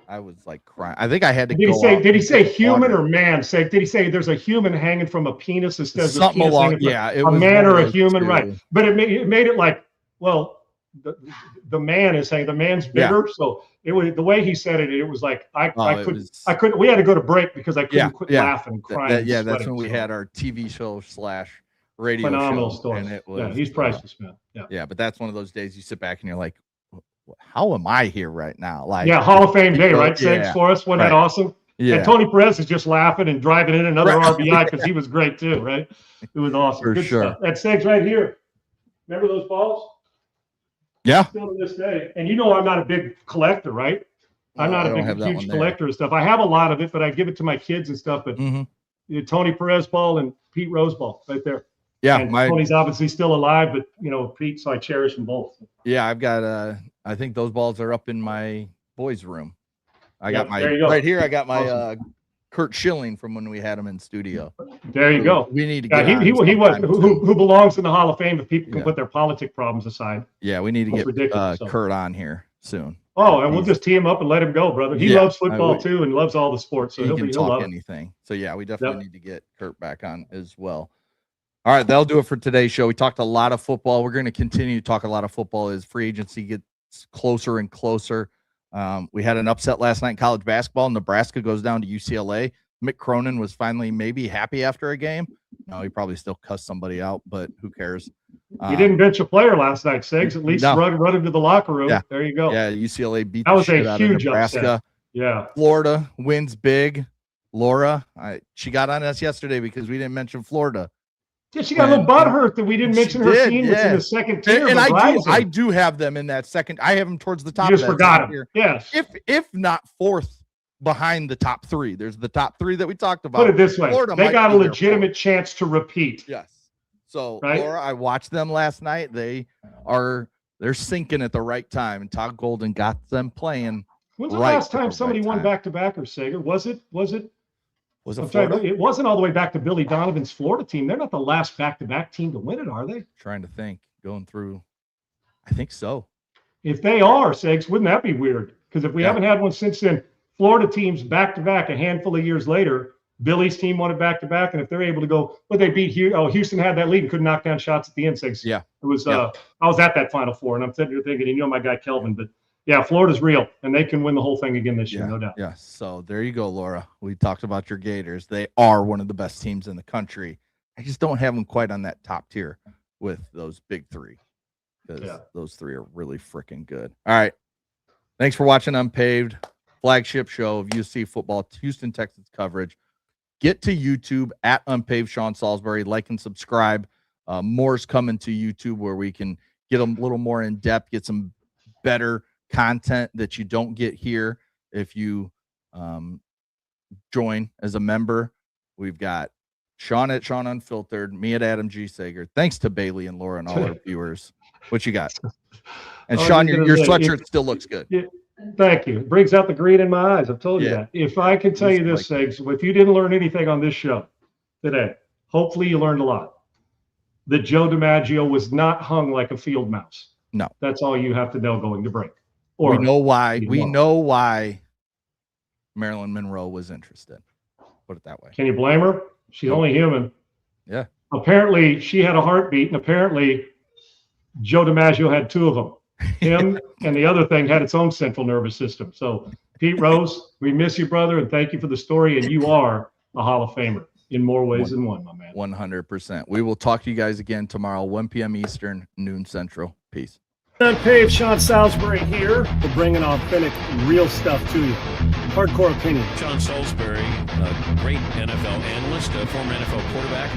I was like crying. I think I had to Did he say human or man? Did he say there's a human hanging from a penis instead of something along? Yeah, it was a man or a human, right? But it made it like, well, the man is saying the man's bigger. Yeah. So it was the way he said it. It was like I couldn't. We had to go to break because I couldn't quit laughing and crying. That's when we had our TV show / radio phenomenal show, story. And it was, he's priceless, man. Yeah, but that's one of those days you sit back and you're like, how am I here right now? Like, Hall of Fame day, right? Thanks for us. Wasn't that awesome? Yeah. And Tony Perez is just laughing and driving in another RBI because he was great too, right? It was awesome. For Good sure. Stuff. That Segs right here. Remember those balls? Yeah. Still to this day. And I'm not a big collector, right? I'm not a big, huge collector of stuff. I have a lot of it, but I give it to my kids and stuff. But Tony Perez ball and Pete Rose ball right there. Yeah. And Tony's obviously still alive, but Pete, so I cherish them both. Yeah, I've got I think those balls are up in my boys' room. I got my right here. I got my Kurt Schilling from when we had him in studio. There you go. We need to get who belongs in the Hall of Fame if people can put their politic problems aside. Yeah, we need to get Kurt on here soon. Oh, and we'll just tee him up and let him go, brother. He loves football too and loves all the sports. So he'll talk anything. So yeah, we definitely need to get Kurt back on as well. All right, that'll do it for today's show. We talked a lot of football. We're going to continue to talk a lot of football as free agency gets closer and closer. We had an upset last night in college basketball. Nebraska goes down to UCLA. Mick Cronin was finally maybe happy after a game. No, he probably still cussed somebody out, but who cares? He didn't bench a player last night, Segs. At least run him to the locker room. Yeah. There you go. Yeah, UCLA beat that was the shit a out of huge Nebraska. Upset. Yeah. Florida wins big. Laura, she got on us yesterday because we didn't mention Florida. Yeah, she got a little butthurt that we didn't mention her team was in the second tier. And I do have them in that second. I have them towards the top. You just forgot them. Yes. If not fourth behind the top three. There's the top three that we talked about. Put it this way. Florida they got a legitimate chance to repeat. Yes. So Laura, I watched them last night. They're sinking at the right time, and Todd Golden got them playing. When's the last time somebody won back-to-back or Sager? Was it Florida? It wasn't all the way back to Billy Donovan's Florida team. They're not the last back-to-back team to win it, are they? Trying to think, going through. I think so. If they are, Segs, wouldn't that be weird? Because if we haven't had one since then, Florida teams back-to-back a handful of years later, Billy's team won it back-to-back, and if they're able to go, but they beat Houston had that lead and couldn't knock down shots at the end. Segs. Yeah. It was. I was at that Final Four, and I'm sitting here thinking, my guy Kelvin, but yeah, Florida's real, and they can win the whole thing again this year, no doubt. Yeah, so there you go, Laura. We talked about your Gators. They are one of the best teams in the country. I just don't have them quite on that top tier with those big three, because those three are really freaking good. All right. Thanks for watching Unpaved, flagship show of USC football, Houston Texans coverage. Get to YouTube at Unpaved Sean Salisbury. Like and subscribe. More's coming to YouTube where we can get a little more in depth, get some better content that you don't get here if you join as a member. We've got Sean at Sean Unfiltered, me at Adam G. Sager. Thanks to Bailey and Laura and all our viewers. What you got? And Sean, your sweatshirt still looks good. Yeah, thank you. It brings out the green in my eyes. I've told you that. If I can tell you this, Segs, if you didn't learn anything on this show today, hopefully you learned a lot. That Joe DiMaggio was not hung like a field mouse. No. That's all you have to know going to break. Or we know why. We know why Marilyn Monroe was interested. Put it that way. Can you blame her? She's only human. Yeah. Apparently, she had a heartbeat, and apparently, Joe DiMaggio had two of them. Him and the other thing had its own central nervous system. So, Pete Rose, we miss you, brother, and thank you for the story. And you are a Hall of Famer in more ways than one, my man. 100%. We will talk to you guys again tomorrow, 1 p.m. Eastern, noon Central. Peace. Unpaved, Sean Salisbury here. We're bringing authentic, real stuff to you. Hardcore opinion. Sean Salisbury, a great NFL analyst, a former NFL quarterback.